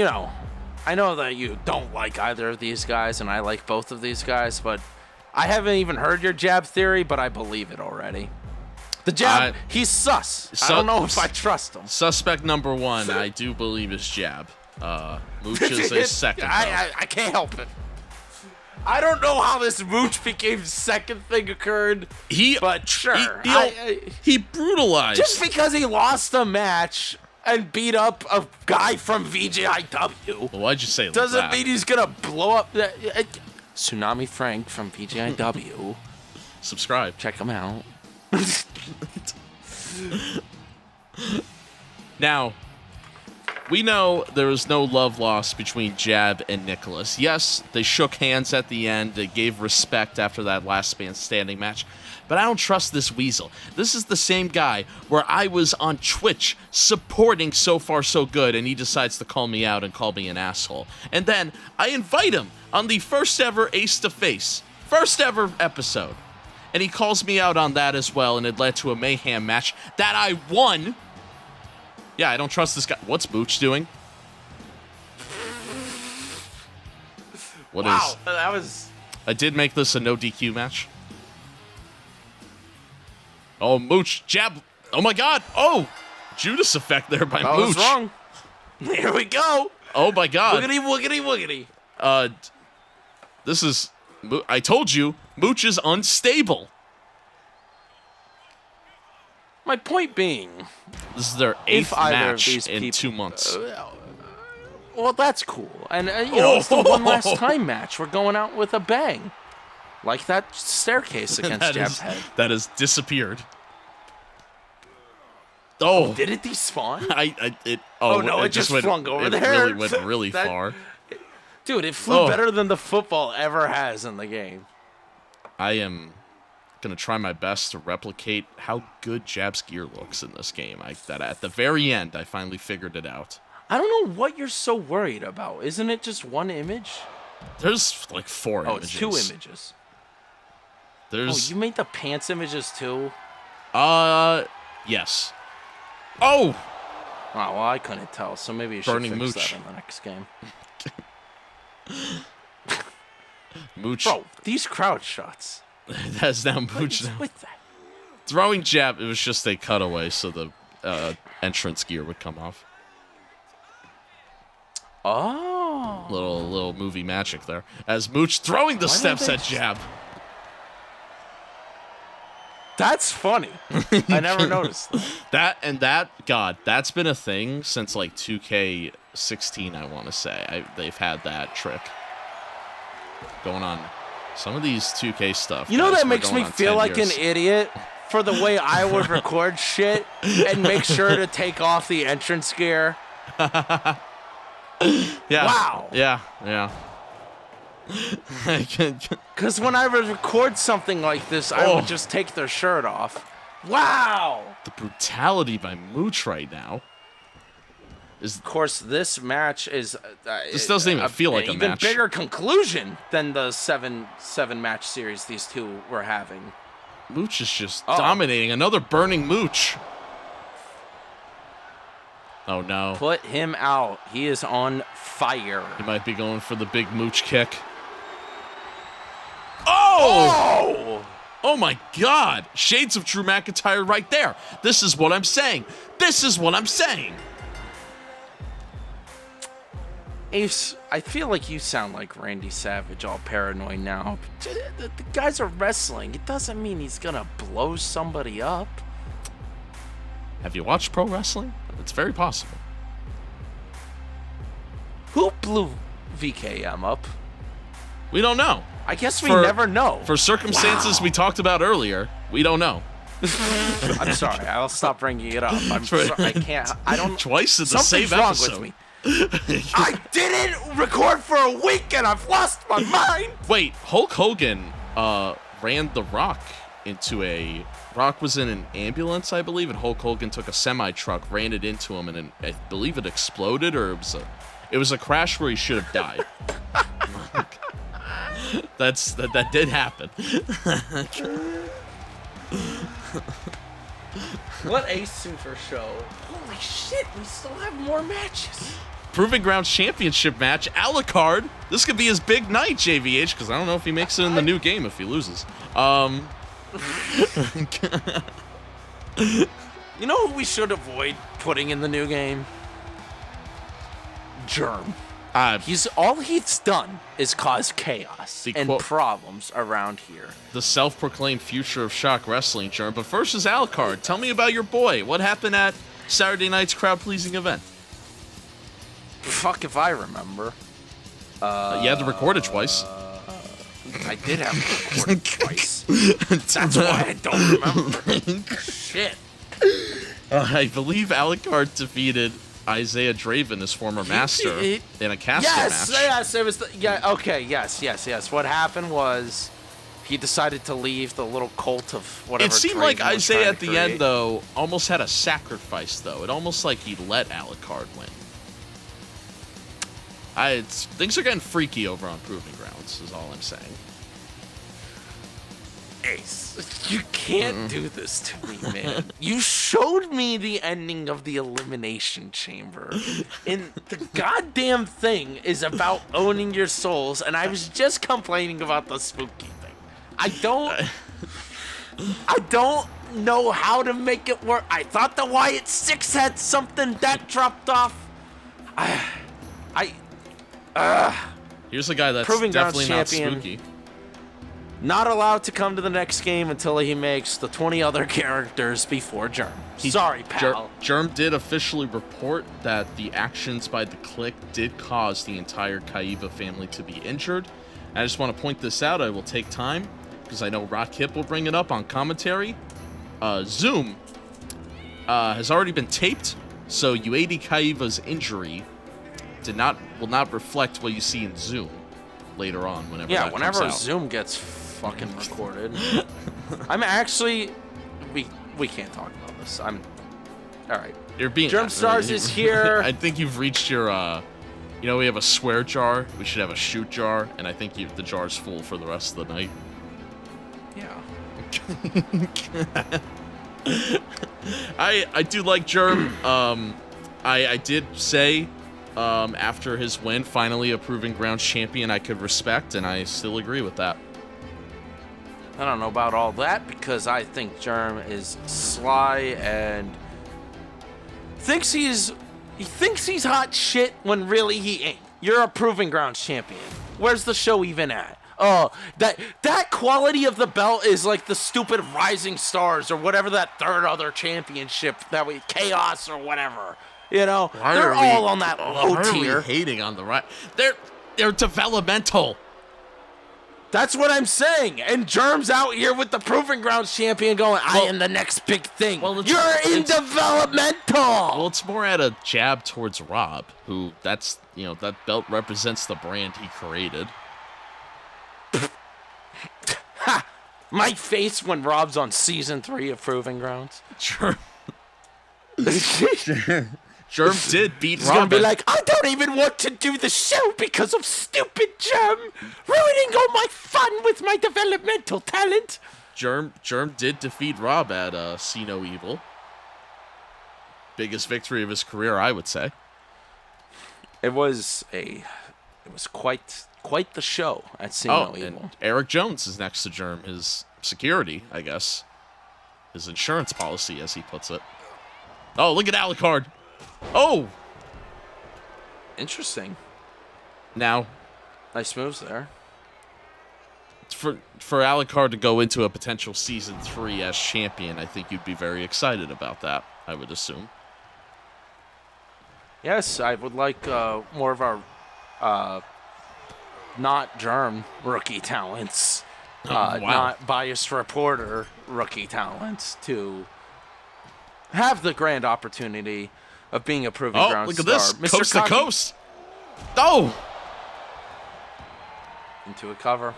I know that you don't like either of these guys, and I like both of these guys, but I haven't even heard your Jab theory, but I believe it already. The Jab, he's sus. I don't know if I trust him. Suspect number 1, I do believe is Jab. Mooch is a second. I can't help it. I don't know how this Mooch became second thing occurred, but sure. He brutalized. Just because he lost a match and beat up a guy from VGIW. Well, why'd you say that? Doesn't mean he's going to blow up. Tsunami Frank from VGIW. Subscribe. Check him out. Now, we know there was no love lost between Jab and Nicholas. Yes, they shook hands at the end. They gave respect after that last man standing match. But I don't trust this weasel. This is the same guy where I was on Twitch supporting So Far So Good, and he decides to call me out and call me an asshole. And then I invite him on the first ever Ace to Face. First ever episode. And he calls me out on that as well, and it led to a mayhem match that I won. Yeah, I don't trust this guy. What's Mooch doing? Wow, that was... I did make this a no DQ match. Oh, Mooch, jab. Oh, my God. Oh, Judas effect there by Mooch. I was wrong. Here we go. Oh, my God. Woogity, woogity, woogity. This is... I told you, Mooch is unstable. My point being, this is their 8th match in 2 months. Well, that's cool. And, it's the one last time match. We're going out with a bang. Like that staircase against Jab's head. That has disappeared. Oh. Did it despawn? It just flung over there. It really went really far. Dude, it flew better than the football ever has in the game. I am going to try my best to replicate how good Jab's gear looks in this game. That at the very end, I finally figured it out. I don't know what you're so worried about. Isn't it just one image? There's like 4 images. It's 2 images. You made the pants images too? Yes. Oh! Well, I couldn't tell, so maybe you should fix Mooch. that in the next game. Mooch. Bro, these crowd shots. That's now Mooch now. With that? Throwing jab, it was just a cutaway so the entrance gear would come off. Oh. Little movie magic there. As Mooch throwing the steps at jab. That's funny. I never noticed that. That's been a thing since like 2K16, I want to say. They've had that trick going on. Some of these 2K stuff. You know that makes me feel like an idiot for the way I would record shit and make sure to take off the entrance gear. Yeah. Wow. Yeah. Because when I would record something like this, I would just take their shirt off. Wow. The brutality by Mooch right now. Of course, this match is... this doesn't even feel like a match. Even bigger conclusion than the seven match series these two were having. Mooch is just dominating. Another burning Mooch. Oh, no. Put him out. He is on fire. He might be going for the big Mooch kick. Oh! Oh, my God. Shades of Drew McIntyre right there. This is what I'm saying. Ace, I feel like you sound like Randy Savage, all paranoid now. The guys are wrestling. It doesn't mean he's gonna blow somebody up. Have you watched pro wrestling? It's very possible. Who blew VKM up? We don't know. I guess we never know. For circumstances we talked about earlier, we don't know. I'm sorry. I'll stop bringing it up. I'm sorry. I can't. I don't. Twice in the same wrong episode. With me. I didn't record for a week and I've lost my mind. Wait, Hulk Hogan ran The Rock into a... Rock was in an ambulance, I believe, and Hulk Hogan took a semi-truck, ran it into him, and I believe it exploded, or it was a crash where he should have died. That did happen. What a super show. Holy shit, we still have more matches. Proving Grounds Championship match, Alucard. This could be his big night, JVH, because I don't know if he makes it in the new game if he loses. You know who we should avoid putting in the new game? Germ. All he's done is cause chaos and problems around here. The self-proclaimed future of Shock Wrestling, Germ. But first is Alucard. Tell me about your boy. What happened at Saturday night's crowd-pleasing event? Fuck if I remember. You had to record it twice. I did have to record it twice. That's why I don't remember. Shit. I believe Alucard defeated Isaiah Draven, his former master, in a casket match. Yes, it was. Yes. What happened was he decided to leave the little cult of whatever. It seemed Draven like was Isaiah trying at to the create. end, though, almost had a sacrifice, though. It almost like he let Alucard win. Things are getting freaky over on Proving Grounds, is all I'm saying. Ace, you can't do this to me, man. You showed me the ending of the Elimination Chamber, and the goddamn thing is about owning your souls, and I was just complaining about the spooky thing. I don't know how to make it work. I thought the Wyatt Six had something that dropped off. Here's a guy that's Proving definitely not Grounds champion. spooky. Not allowed to come to the next game until he makes the 20 other characters before Germ. Sorry, pal. Germ did officially report that the actions by the Clique did cause the entire CAW family to be injured. I just want to point this out. I will take time, because I know Rodkip will bring it up on commentary. Zoom has already been taped, so Uedi Kaiva's injury will not reflect what you see in Zoom later on whenever that comes out. Zoom gets fucking recorded. I'm actually we can't talk about this. I'm all right. You're being Germ Stars is here. I think you've reached your we have a swear jar. We should have a shoot jar, and I think the jar's full for the rest of the night. Yeah. I do like Germ. I did say after his win, finally a Proving Grounds champion I could respect, and I still agree with that. I don't know about all that because I think Germ is sly and thinks he's hot shit when really he ain't. You're a Proving Grounds champion. Where's the show even at? Oh, that quality of the belt is like the stupid Rising Stars or whatever that third other championship that Chaos or whatever. You know, they're all on that low tier. Why are we hating on the right? They're developmental. That's what I'm saying. And Germ's out here with the Proving Grounds champion going, I am the next big thing. Well, You're in developmental. Well, it's more at a jab towards Rob, who that belt represents the brand he created. Ha! My face when Rob's on season 3 of Proving Grounds. Sure. Germ did beat He's Rob. gonna be like, I don't even want to do the show because of stupid Germ ruining all my fun with my developmental talent. Germ did defeat Rob at See No Evil. Biggest victory of his career, I would say. It was quite the show at See No Evil. And Eric Jones is next to Germ, his security, I guess. His insurance policy, as he puts it. Oh, look at Alucard. Oh! Interesting. Now, nice moves there. For Alucard to go into a potential Season 3 as champion, I think you'd be very excited about that, I would assume. Yes, I would like more of our not Germ rookie talents, wow. not biased reporter rookie talents to have the grand opportunity of being a Proving Grounds look at star. this. Mr. Coast Cocky to coast. Oh! Into a cover.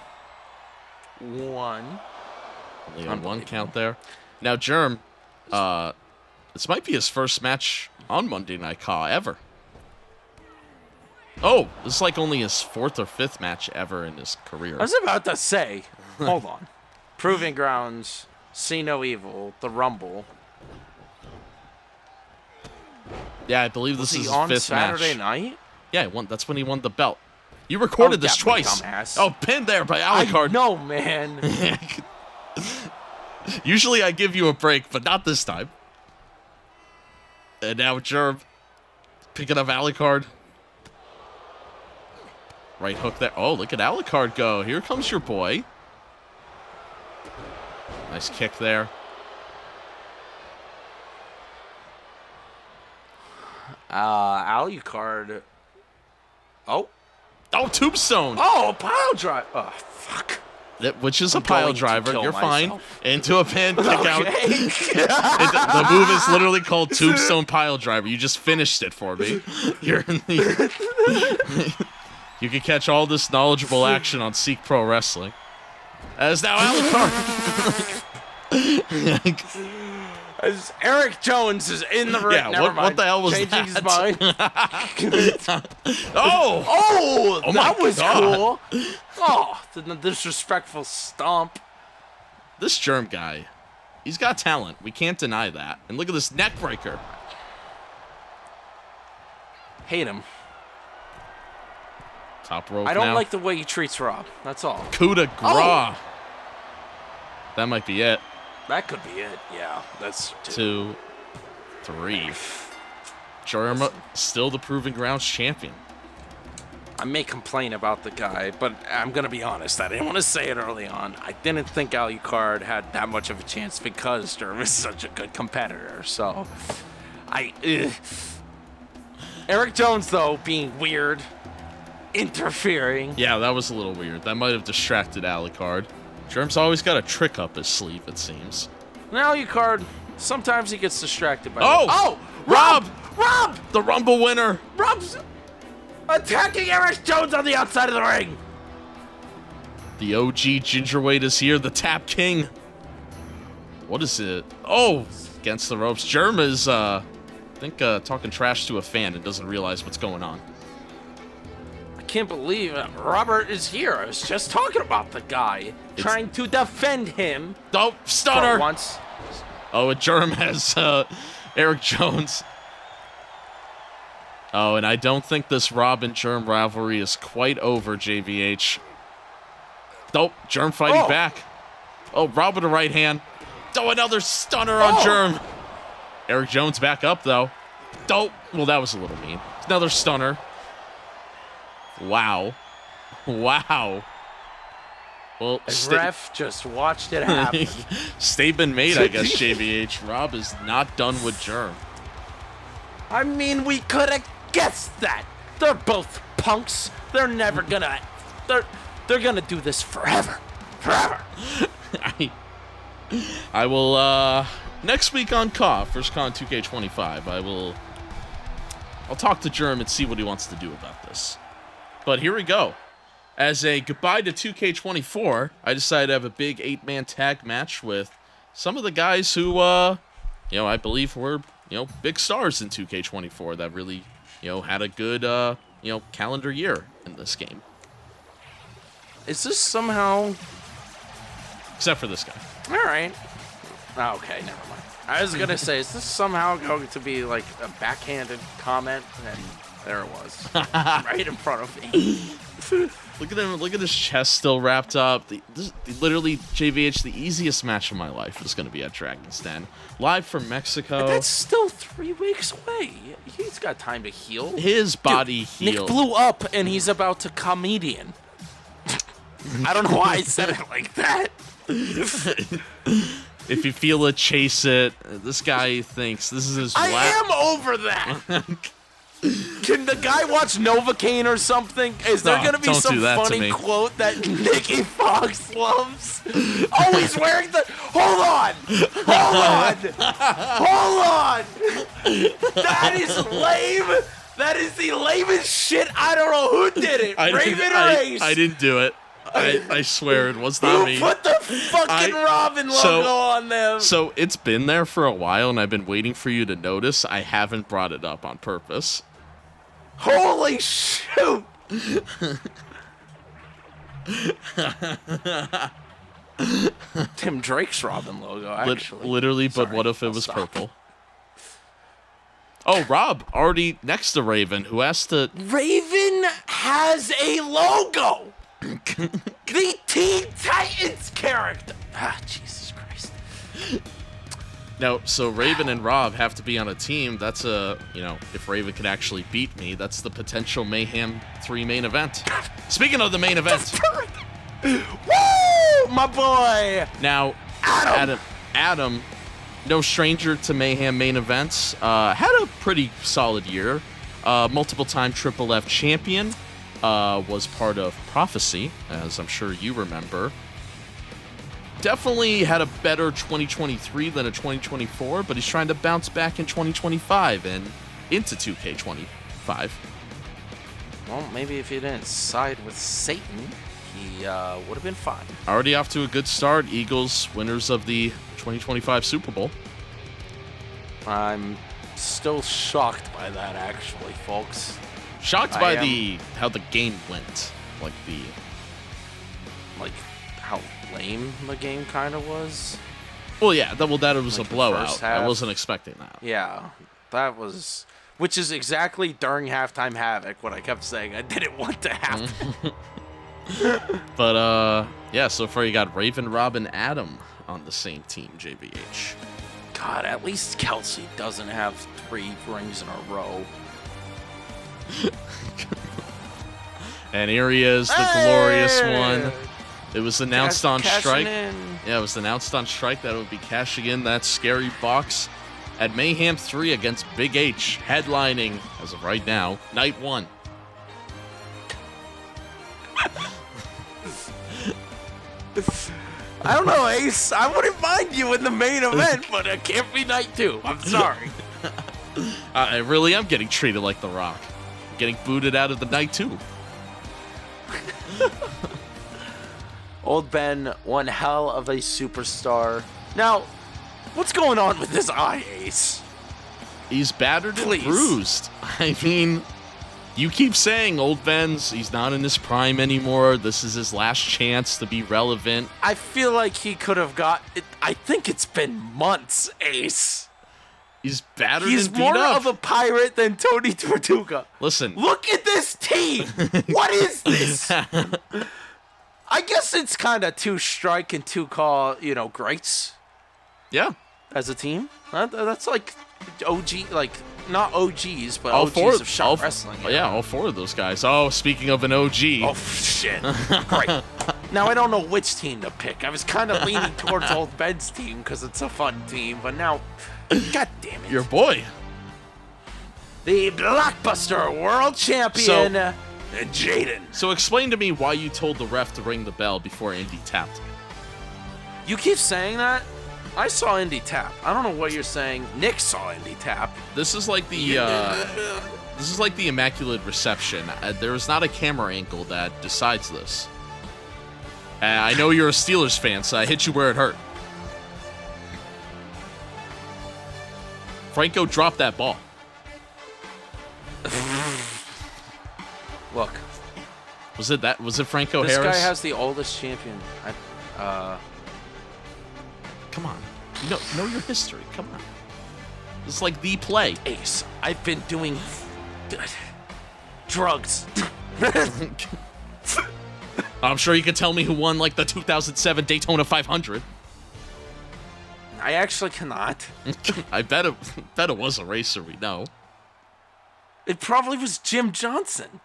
One. Only on one count there. Now, Germ, this might be his first match on Monday Night CAW ever. Oh, this is like only his 4th or 5th match ever in his career. I was about to say, hold on. Proving Grounds, See No Evil, The Rumble. Yeah, I believe this is his 5th on match. Saturday night? Yeah, that's when he won the belt. You recorded this twice. Dumbass. Oh, pinned there by Alucard. No, man. Usually I give you a break, but not this time. And now Germ picking up Alucard. Right hook there. Oh, look at Alucard go. Here comes your boy. Nice kick there. Alucard. Oh. Oh, tombstone. Oh, a pile drive. Oh, fuck. Which is I'm a pile going to driver. kill You're myself. fine. Into a pin, kick out. Okay. The move is literally called tombstone pile driver. You just finished it for me. You're in the... You can catch all this knowledgeable action on Seek Pro Wrestling. As now Alucard. As Eric Jones is in the ring. Yeah, Never mind. what the hell was Changing his mind. Oh! Oh, Oh that my was God. cool. Oh, the disrespectful stomp. This Germ guy, he's got talent. We can't deny that. And look at this neck breaker. Hate him. Top rope I don't now. like the way he treats Rob. That's all. Coup de grace. That might be it. That could be it. Yeah, that's 2, 3. Germ still the Proving Grounds champion. I may complain about the guy, but I'm going to be honest. I didn't want to say it early on. I didn't think Alucard had that much of a chance because Germ is such a good competitor. So, Eric Jones, though, being weird, interfering. Yeah, that was a little weird. That might have distracted Alucard. Germ's always got a trick up his sleeve, it seems. And Alucard, sometimes he gets distracted by... Oh! Rob! Rob! The Rumble winner! Rob's attacking Eric Jones on the outside of the ring! The OG Gingerweight is here, the Tap King. What is it? Oh! Against the ropes. Germ is, I think, talking trash to a fan and doesn't realize what's going on. I can't believe Robert is here. I was just talking about the guy, trying to defend him. Oh, stunner! For once. Oh, and Germ has Eric Jones. Oh, and I don't think this Rob and Germ rivalry is quite over, JVH. Oh, Germ fighting back. Oh, Rob with a right hand. Oh, another stunner on Germ. Eric Jones back up, though. Oh, well, that was a little mean. Another stunner. Wow. Wow. Well, Ref just watched it happen. Statement made, I guess, JVH. Rob is not done with Germ. I mean, we could have guessed that. They're both punks. They're never gonna... They're gonna do this forever. Forever. I will, next week on CAW, First Con 2K25, I'll talk to Germ and see what he wants to do about this. But here we go. As a goodbye to 2K24, I decided to have a big 8-man tag match with some of the guys who, I believe were, big stars in 2K24 that really, had a good, calendar year in this game. Is this somehow... Except for this guy. All right. Okay, never mind. I was going to say, is this somehow going to be like a backhanded comment? And there it was. Right in front of me. Look at him. Look at his chest still wrapped up. Literally, JVH, the easiest match of my life is going to be at Dragon's Den. Live from Mexico. But that's still 3 weeks away. He's got time to heal. His body healed. Nick blew up, and he's about to comedian. I don't know why I said it like that. If you feel it, chase it. This guy thinks this is his I am over that. Can the guy watch Novocaine or something? Is there going to be some funny quote that Nicky Foxx loves? Oh, he's wearing the... Hold on! That is lame! That is the lamest shit. I don't know who did it. Raven or Ace? I didn't do it. I swear it was not me. Who put the fucking Robin logo on them? So it's been there for a while, and I've been waiting for you to notice. I haven't brought it up on purpose. Holy shoot! Tim Drake's Robin logo, actually. Literally, but what if it was purple? Oh, Rob, already next to Raven, who has to... Raven has a logo! The Teen Titans character! Ah, Jesus Christ. Now, so Raven and Rob have to be on a team. That's if Raven can actually beat me, that's the potential Mayhem 3 main event. Speaking of the main event. Woo! My boy! Now, Adam, no stranger to Mayhem main events, had a pretty solid year. Multiple-time Triple F champion, was part of Prophecy, as I'm sure you remember. Definitely had a better 2023 than a 2024, but he's trying to bounce back in 2025 and into 2K25. Well, maybe if he didn't side with Satan, he would have been fine. Already off to a good start. Eagles, winners of the 2025 Super Bowl. I'm still shocked by that, actually, folks. Shocked by how the game went. Like how lame the game kind of was. Well, yeah, that it was Like a the blowout. first I half. wasn't expecting that. Yeah, that was... Which is exactly during Halftime Havoc what I kept saying I didn't want to happen. But, yeah, so far you got Raven, Rob, and Adam on the same team, JVH. God, at least Kelsey doesn't have 3 rings in a row. And here he is, the glorious one. It was announced on Cashing Strike. in. Yeah, it was announced on Strike that it would be cashing in that scary box at Mayhem 3 against Big H, headlining, as of right now, Night 1. I don't know, Ace. I wouldn't mind you in the main event, but it can't be Night 2. I'm sorry. I really am getting treated like The Rock. I'm getting booted out of the Night 2. Old Ben, one hell of a superstar. Now, what's going on with this eye, Ace? He's battered Please. and bruised. I mean, you keep saying Old Ben's, he's not in his prime anymore. This is his last chance to be relevant. I feel like he could have got it. I think it's been months, Ace. He's battered He's and beat more up. of a pirate than Tony Tortuga. Listen. Look at this team. What is this? I guess it's kind of 2 Strike and 2 CAW, greats Yeah. as a team. That's like OG, like not OGs, but All OGs four of ShockWrestling. Yeah, all 4 of those guys. Oh, speaking of an OG. Oh, shit. Great. Now, I don't know which team to pick. I was kind of leaning towards Old Ben's team because it's a fun team, but now, god damn it. Your boy. The Blockbuster World Champion, Jaiden. So explain to me why you told the ref to ring the bell before Indy tapped. You keep saying that? I saw Indy tap. I don't know what you're saying. Nick saw Indy tap. This is like the Immaculate Reception. There is not a camera angle that decides this. I know you're a Steelers fan, so I hit you where it hurt. Franco dropped that ball. Look. Was it Franco This Harris? guy has the oldest champion. Come on. You know your history. Come on. This is like the play. Ace, I've been doing drugs. I'm sure you could tell me who won like the 2007 Daytona 500. I actually cannot. I bet it was a racer we know. It probably was Jim Johnson.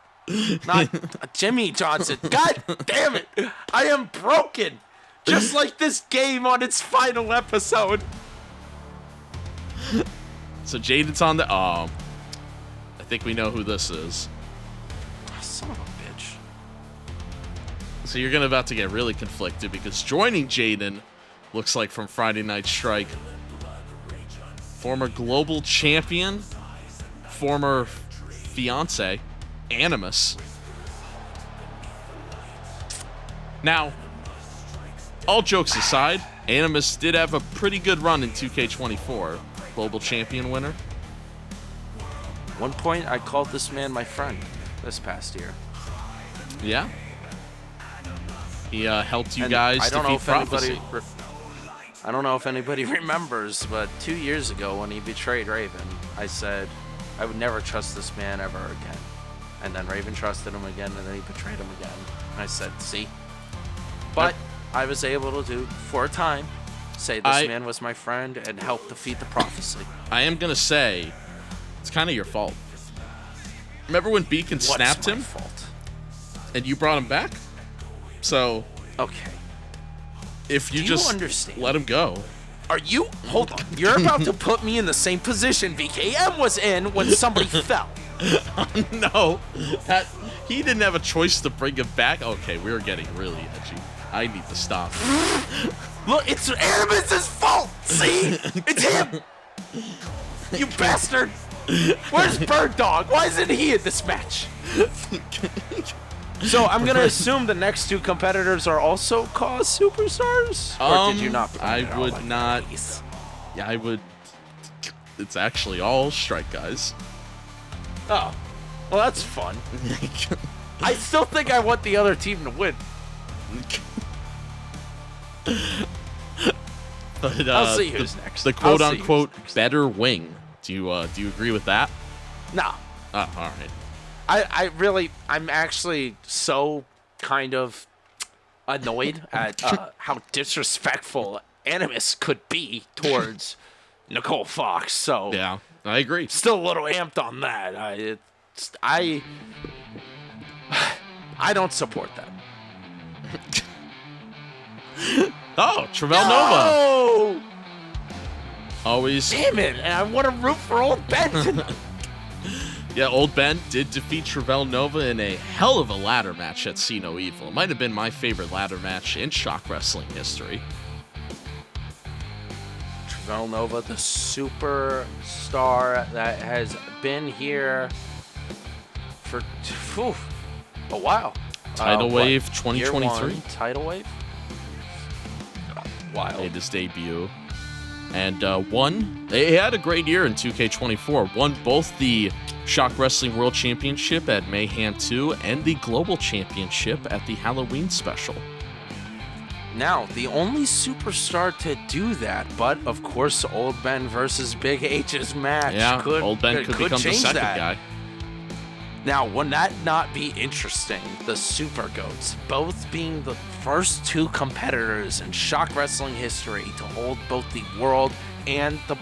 Not Jimmy Johnson. God damn it. I am broken. Just like this game on its final episode. So Jaiden's on the... Oh. I think we know who this is. Son of a bitch. So you're about to get really conflicted because joining Jaiden looks like from Friday Night Strike. Former global champion. Former fiance. Animus. Now, all jokes aside, Animus did have a pretty good run in 2K24. Global champion winner. One point, I called this man my friend this past year. Yeah. He helped you guys defeat Prophecy. I don't know if anybody remembers, but 2 years ago when he betrayed Raven, I said I would never trust this man ever again. And then Raven trusted him again, and then he betrayed him again. And I said, see? But I was able to do, for a time, say this man was my friend and help defeat the prophecy. I am going to say it's kind of your fault. Remember when Beacon snapped him? What's my fault? And you brought him back? So, okay. If you just let him go. Are you? Hold on. You're about to put me in the same position VKM was in when somebody fell. No. He didn't have a choice to bring him back. Okay, we're getting really edgy. I need to stop. Look, it's Animus' fault. See? It's him. You bastard. Where's Bird Dog? Why isn't he in this match? So I'm gonna assume the next two competitors are also CAW superstars, or did you not? I would not. Yeah, I would. It's actually all strike guys. Oh, well, that's fun. I still think I want the other team to win. But, I'll see who's next. The quote-unquote better wing. Do you agree with that? No. Oh, all right. I'm actually so kind of annoyed at how disrespectful Animus could be towards Nicole Foxx. So yeah, I agree. Still a little amped on that. I don't support that. Oh, Travell Nova. Always. Damn it! And I want to root for old Ben tonight. Yeah, Old Ben did defeat Travell Nova in a hell of a ladder match at See No Evil. It might have been my favorite ladder match in Shock Wrestling history. Travell Nova, the superstar that has been here for a while. Tidal Wave 2023. Tidal Wave? Wild. Made his debut. And won. They had a great year in 2K24. Won both the Shock Wrestling World Championship at Mayhem 2 and the Global Championship at the Halloween Special. Now, the only superstar to do that, but of course, Old Ben versus Big H's match. Yeah, Old Ben could become the second guy. Now, would that not be interesting? The Super Goats, both being the first two competitors in Shock Wrestling history to hold both the world and the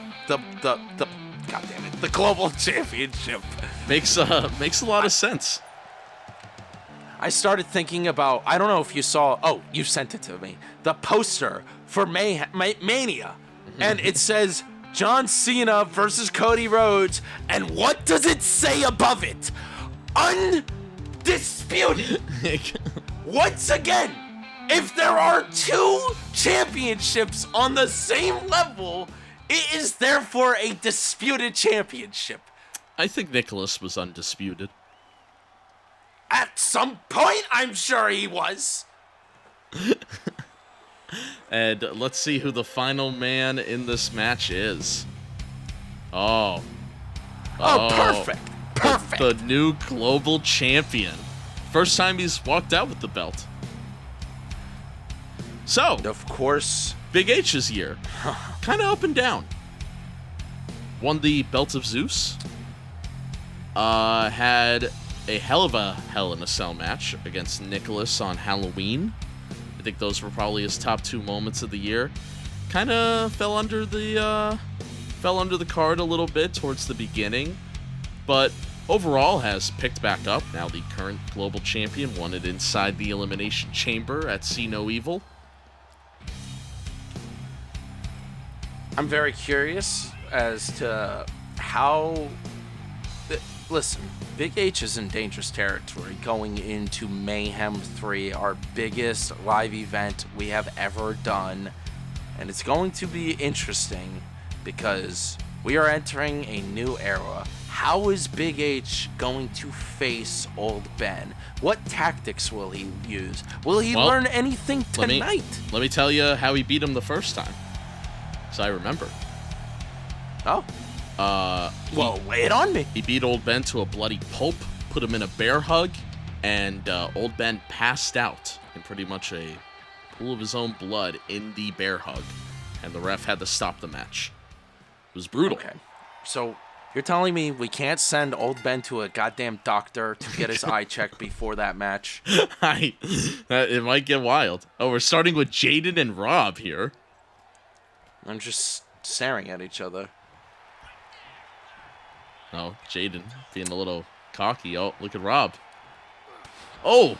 Global Championship. Makes a lot of sense. I started thinking about, I don't know if you saw, oh, you sent it to me, the poster for Mania. Mm-hmm. And it says John Cena versus Cody Rhodes. And what does it say above it? Undisputed. Once again, if there are two championships on the same level, it is therefore a disputed championship. I think Nicholas was undisputed. At some point, I'm sure he was. And let's see who the final man in this match is. Oh, perfect. Perfect. The new global champion. First time he's walked out with the belt. So, of course, Big H's year. Kind of up and down. Won the Belt of Zeus. Had a hell in a cell match against Nicholas on Halloween. I think those were probably his top two moments of the year. Kind of fell under the card a little bit towards the beginning, but overall has picked back up. Now the current global champion, won it inside the Elimination Chamber at See No Evil. I'm very curious as to how... Listen, Big H is in dangerous territory going into Mayhem 3, our biggest live event we have ever done. And it's going to be interesting because we are entering a new era. How is Big H going to face Old Ben? What tactics will he use? Will he learn anything tonight? Let me tell you how he beat him the first time. So I remember. Oh. Lay it on me. He beat Old Ben to a bloody pulp, put him in a bear hug, and Old Ben passed out in pretty much a pool of his own blood in the bear hug, and the ref had to stop the match. It was brutal. Okay, so you're telling me we can't send Old Ben to a goddamn doctor to get his eye checked before that match? It might get wild. Oh, we're starting with Jaiden and Rob here. and just staring at each other. Oh, Jaiden being a little cocky. Oh, look at Rob. Oh!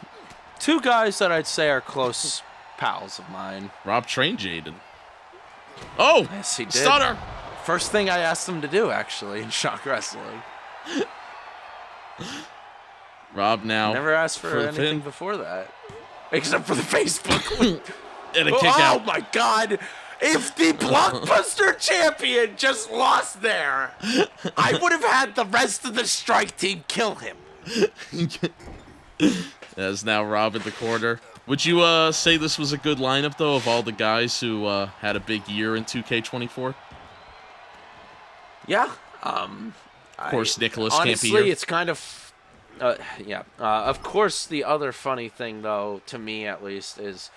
Two guys that I'd say are close pals of mine. Rob trained Jaiden. Oh! Yes, he did. Stunner! First thing I asked him to do, actually, in ShockWrestling. Rob now. Never asked for anything pin. before that. Except for the Facebook. And a kick out. Oh, my God. If the Blockbuster champion just lost there, I would have had the rest of the strike team kill him. As now Rob in the corner. Would you say this was a good lineup, though, of all the guys who had a big year in 2K24? Yeah. Of course, Nicholas honestly, can't be here. It's kind of... yeah. Of course, the other funny thing, though, to me at least, is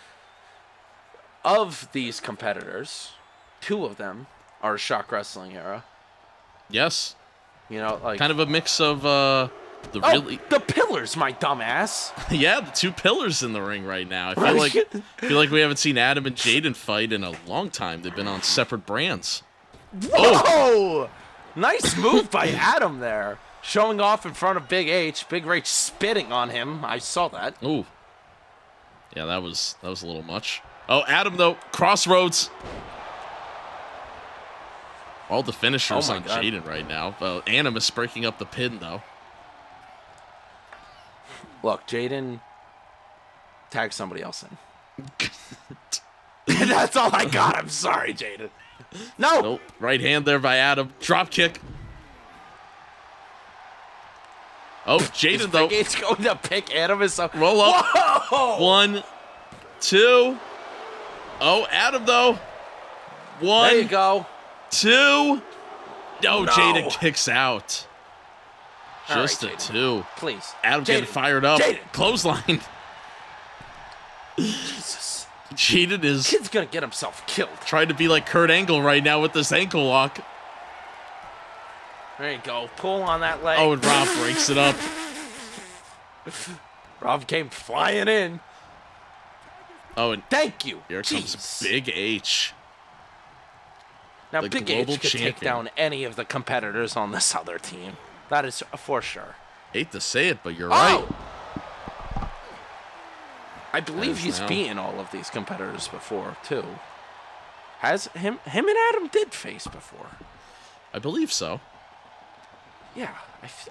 of these competitors, 2 of them are ShockWrestling era. Yes. You know, like... Kind of a mix of the Pillars, my dumbass. Yeah, the 2 pillars in the ring right now. I feel like we haven't seen Adam and Jaiden fight in a long time. They've been on separate brands. Whoa! Oh. Nice move by Adam there. Showing off in front of Big H. Big H spitting on him. I saw that. Ooh. Yeah, that was a little much. Oh, Adam, though. Crossroads. All the finishers on Jaiden right now. Animus breaking up the pin, though. Look, Jaiden, tag somebody else in. That's all I got. I'm sorry, Jaiden. No. Nope. Right hand there by Adam. Drop kick. Oh, Jaiden, though. It's going to pick Animus up. Roll up. Whoa! 1, 2. Oh, Adam, though. 1. There you go. 2. No, Jaiden kicks out. Just right, a 2. Please. Adam getting fired up. Jaiden. Clothesline. Jesus. Jaiden is Kid's going to get himself killed. trying to be like Kurt Angle right now with this ankle lock. There you go. Pull on that leg. Oh, and Rob breaks it up. Rob came flying in. Oh, and Thank you. here comes Jeez. Big H. Now, the Big global H could take champion. down any of the competitors on this other team. That is for sure. Hate to say it, but you're right. I believe he's beaten all of these competitors before, too. Has him and Adam did face before. I believe so. Yeah,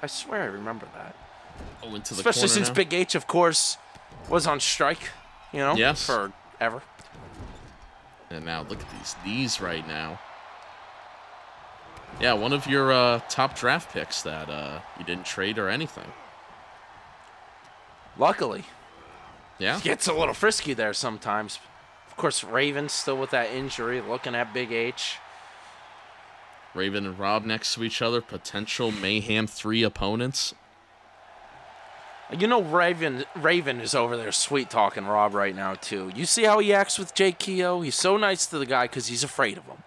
I swear I remember that. Oh, into the Especially corner since now. Big H, of course, was on strike, you know, Yes. forever. And now look at these knees right now. Yeah, one of your top draft picks that you didn't trade or anything. Luckily. Yeah. Gets a little frisky there sometimes. Of course, Raven's still with that injury, looking at Big H. Raven and Rob next to each other, potential Mayhem 3 opponents. You know, Raven is over there sweet talking Rob right now, too. You see how he acts with CAW? He's so nice to the guy because he's afraid of him.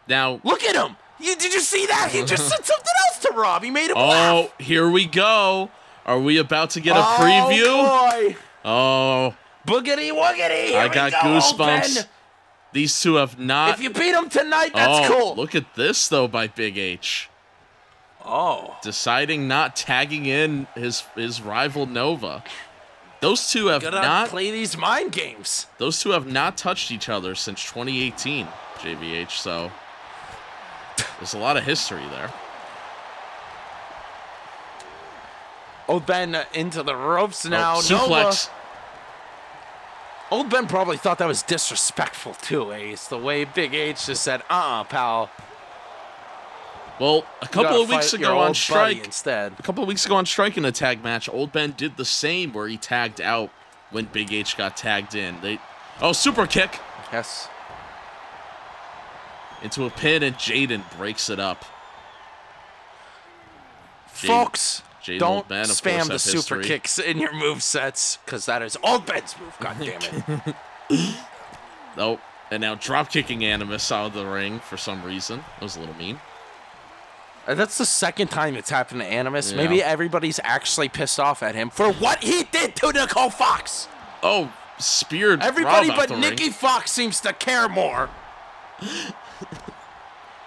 Now, Look at him! Did you see that? He just said something else to Rob. He made him laugh. oh, here we go. Are we about to get a preview? Oh, boy. Oh, Boogity woogity. Here I we got go, goosebumps. Open. These two have not. If you beat him tonight, that's cool. Look at this, though, by Big H. Oh. Deciding not tagging in his rival Nova. Those two have Gotta not play these mind games. Those two have not touched each other since 2018, JVH, so there's a lot of history there. Old Ben into the ropes now. Suplex. Old Ben probably thought that was disrespectful too, Ace. The way Big H just said, pal. Well, a couple of weeks ago on Strike, instead. a couple of weeks ago on Strike in a tag match, Old Ben did the same where he tagged out when Big H got tagged in. Super kick. Yes. Into a pin, and Jaiden breaks it up. Foxx, don't Ben, of spam course, the have super history. kicks in your move sets, because that is Old Ben's move, goddammit. Nope. And now drop kicking Animus out of the ring for some reason. That was a little mean. That's the second time it's happened to Animus. Yeah. Maybe everybody's actually pissed off at him for what he did to Nicole Foxx. Oh, speared Everybody Rob out but the Nikki ring. Foxx seems to care more.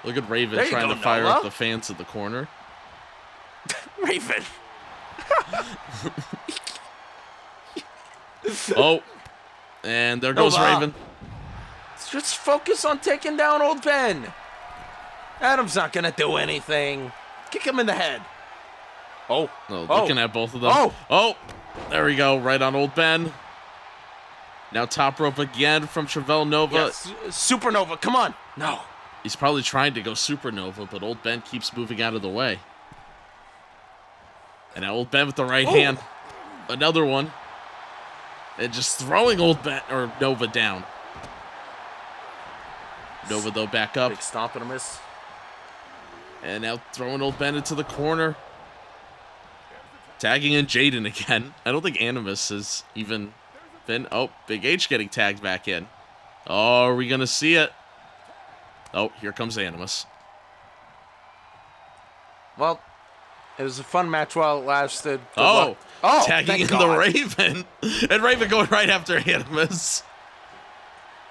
Look at Raven There you trying go, to fire Nova. up the fans at the corner. Raven. Oh, and there goes Nova. Raven. Just focus on taking down old Ben. Adam's not going to do anything. Kick him in the head. Oh. Oh, Oh. looking at both of them. Oh. Oh, there we go. Right on old Ben. Now top rope again from Travell Nova. Yes. Supernova, come on. No. He's probably trying to go supernova, but old Ben keeps moving out of the way. And now old Ben with the right hand. Another one. And just throwing old Ben or Nova down. Nova though back up. Big stomp and a miss. And now throwing old Ben into the corner. Tagging in Jaiden again. I don't think Animus has even been. Oh, Big H getting tagged back in. Oh, are we going to see it? Oh, here comes Animus. Well, it was a fun match while it lasted. Good Oh, luck. Oh, tagging thank in God. the Raven. And Raven going right after Animus.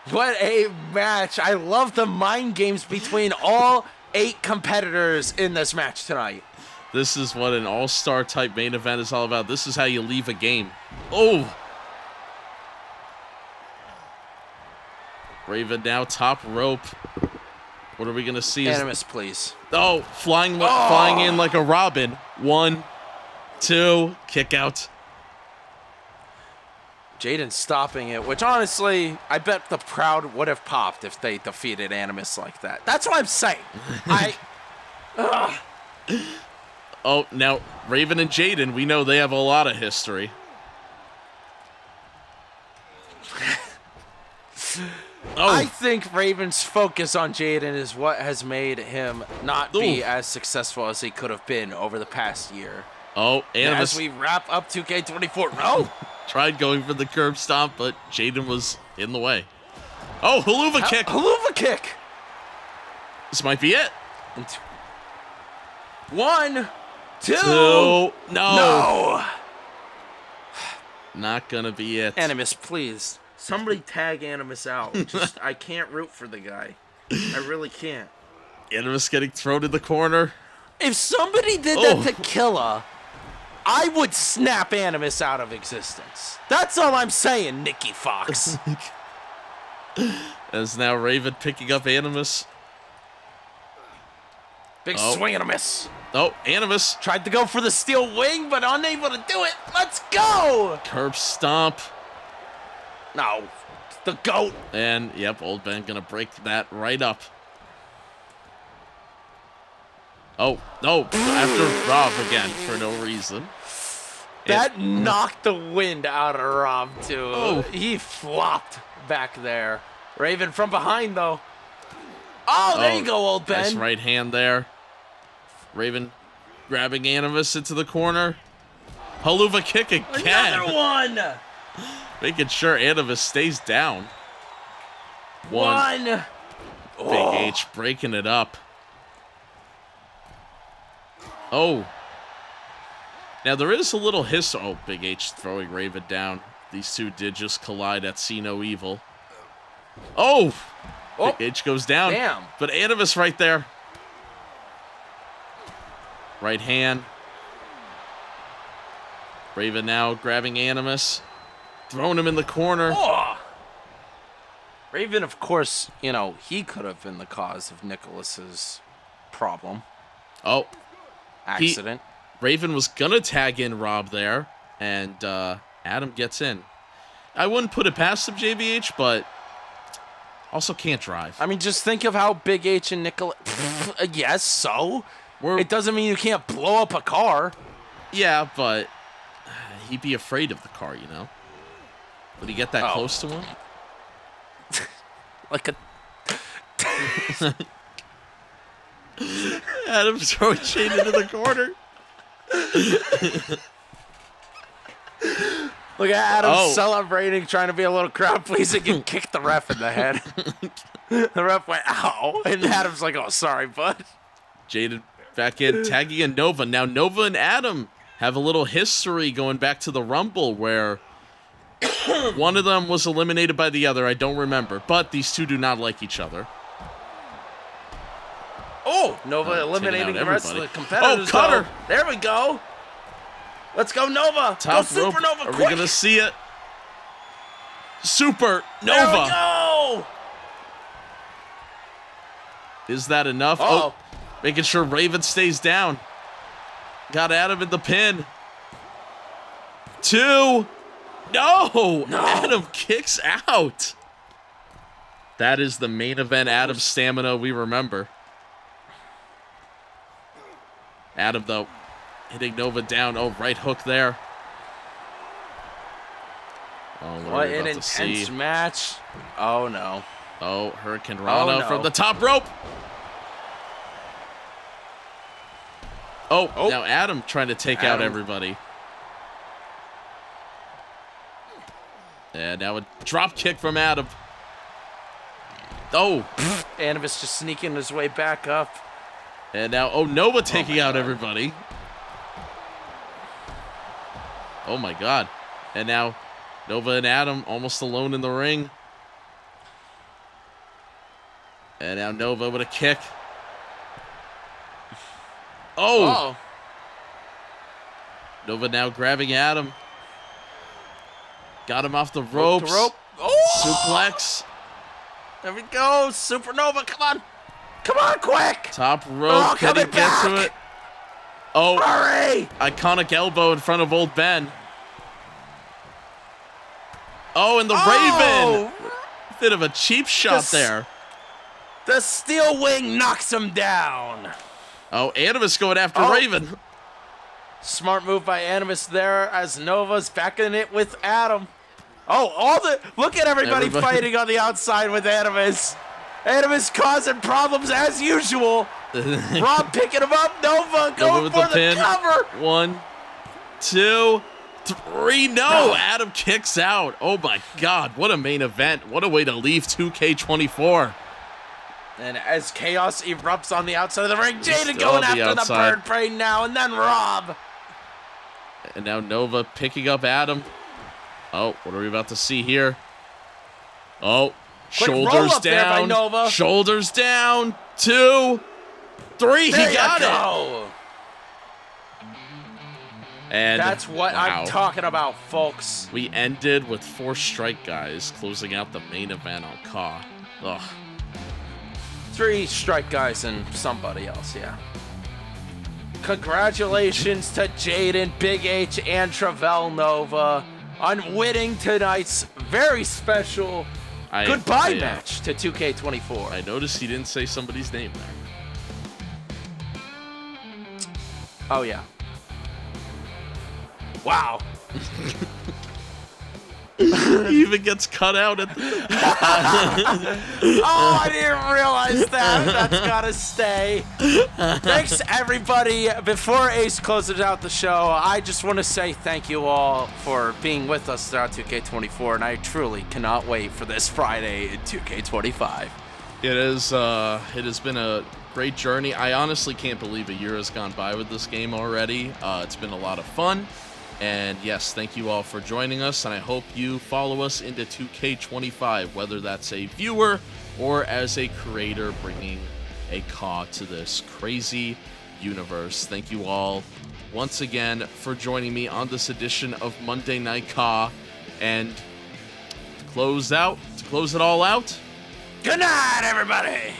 What a match. I love the mind games between all 8 competitors in this match tonight. This is what an all-star type main event is all about. This is how you leave a game. Oh. Raven now top rope. What are we going to see? Animus, please. Oh, flying in like a robin. 1, 2, kick out. Jaiden stopping it, which honestly, I bet the crowd would have popped if they defeated Animus like that. That's what I'm saying. Oh, now Raven and Jaiden, we know they have a lot of history. Oh, I think Raven's focus on Jaiden is what has made him not be as successful as he could have been over the past year. oh, Animus As we wrap up 2K24. No! tried going for the curb stomp, but Jaiden was in the way. Oh, haluva kick. Haluva kick! This might be it. And 1, 2. 2. No. No! Not gonna be it. Animus, please. Somebody tag Animus out. Just, I can't root for the guy. I really can't. Animus getting thrown in the corner. If somebody did that to Killa, I would snap Animus out of existence. That's all I'm saying, Nikki Foxx. As now Raven picking up Animus. Big swing and a miss. Oh, Animus. Tried to go for the steel wing, but unable to do it. Let's go! Curb stomp. No, the GOAT. And, yep, old Ben gonna break that right up. Oh, no, after Rob again for no reason. That knocked the wind out of Rob, too. Oh. He flopped back there. Raven from behind, though. Oh, there you go, old Ben. Nice right hand there. Raven grabbing Animus into the corner. Haluva kick again. Another one. Making sure Animus stays down. One. Big H breaking it up. Oh. Now there is a little hiss. Oh, Big H throwing Raven down. These two did just collide at See No Evil. Oh. Big H goes down. Damn. But Animus right there. Right hand. Raven now grabbing Animus. Throwing him in the corner. Oh. Raven, of course, you know, he could have been the cause of Nicholas's problem. Oh. Accident. Raven was going to tag in Rob there. And Adam gets in. I wouldn't put it past him, JBH, but also can't drive. I mean, just think of how Big H and Nicholas... Yes, so? It doesn't mean you can't blow up a car. Yeah, but he'd be afraid of the car, you know? Would he get that close to him? Like a... Adam throwing Jaiden into the corner. Look at Adam celebrating, trying to be a little crowd pleasing, and kicked the ref in the head. The ref went, ow. And Adam's like, oh, sorry, bud. Jaiden back in, tagging in Nova. Now Nova and Adam have a little history going back to the Rumble where one of them was eliminated by the other. I don't remember. But these two do not like each other. Oh, Nova eliminating the rest of the competitors. Oh, cutter. There we go. Let's go, Nova. Top go, rope. Supernova, Are quick. we going to see it? Supernova. There we go. Is that enough? Uh-oh. Oh, making sure Raven stays down. Got Adam in the pin. 2. No. Adam kicks out. That is the main event Adam stamina we remember. Adam, though, hitting Nova down. Oh, right hook there. Oh, what an intense match. Oh, no. Oh, Hurricane Rana no. from the top rope. Oh, now Adam trying to take out everybody. And now a drop kick from Adam. Oh. Animus just sneaking his way back up. And now, Nova taking out everybody. Oh, my God. And now Nova and Adam almost alone in the ring. And now Nova with a kick. Oh. Nova now grabbing Adam. Got him off the ropes. Suplex. There we go. Supernova, come on. Come on, quick. Top rope. Can he get to it? Oh. Hurry. Iconic elbow in front of Old Ben. Oh, and the Raven. Bit of a cheap shot there. The steel wing knocks him down. Oh, Animus going after Raven. Smart move by Animus there as Nova's back in it with Adam. Look at everybody fighting on the outside with Animus. Animus causing problems as usual. Rob picking him up. Nova going for the cover. 1, 2, 3. No, Adam kicks out. Oh my God, what a main event. What a way to leave 2K24. And as chaos erupts on the outside of the ring, Jaiden going after the bird brain now, and then Rob. And now Nova picking up Adam. Oh, what are we about to see here? Oh, shoulders down. Nova. Shoulders down. 2, 3. He got it. And that's what I'm talking about, folks. We ended with 4 strike guys closing out the main event on CAW. Ugh. 3 strike guys and somebody else, yeah. Congratulations to Jaiden, Big H, and Travell Nova on winning tonight's very special goodbye match to 2K24. I noticed he didn't say somebody's name there. Oh, yeah. Wow. He even gets cut out at the I didn't realize that. That's gotta stay. Thanks, everybody. Before Ace closes out the show, I just want to say thank you all for being with us throughout 2K24, and I truly cannot wait for this Friday in 2K25. It has been a great journey. I honestly can't believe a year has gone by with this game already. It's been a lot of fun. And yes, thank you all for joining us, and I hope you follow us into 2K25, whether that's a viewer or as a creator bringing a CAW to this crazy universe. Thank you all once again for joining me on this edition of Monday Night CAW. And to close it all out, good night, everybody!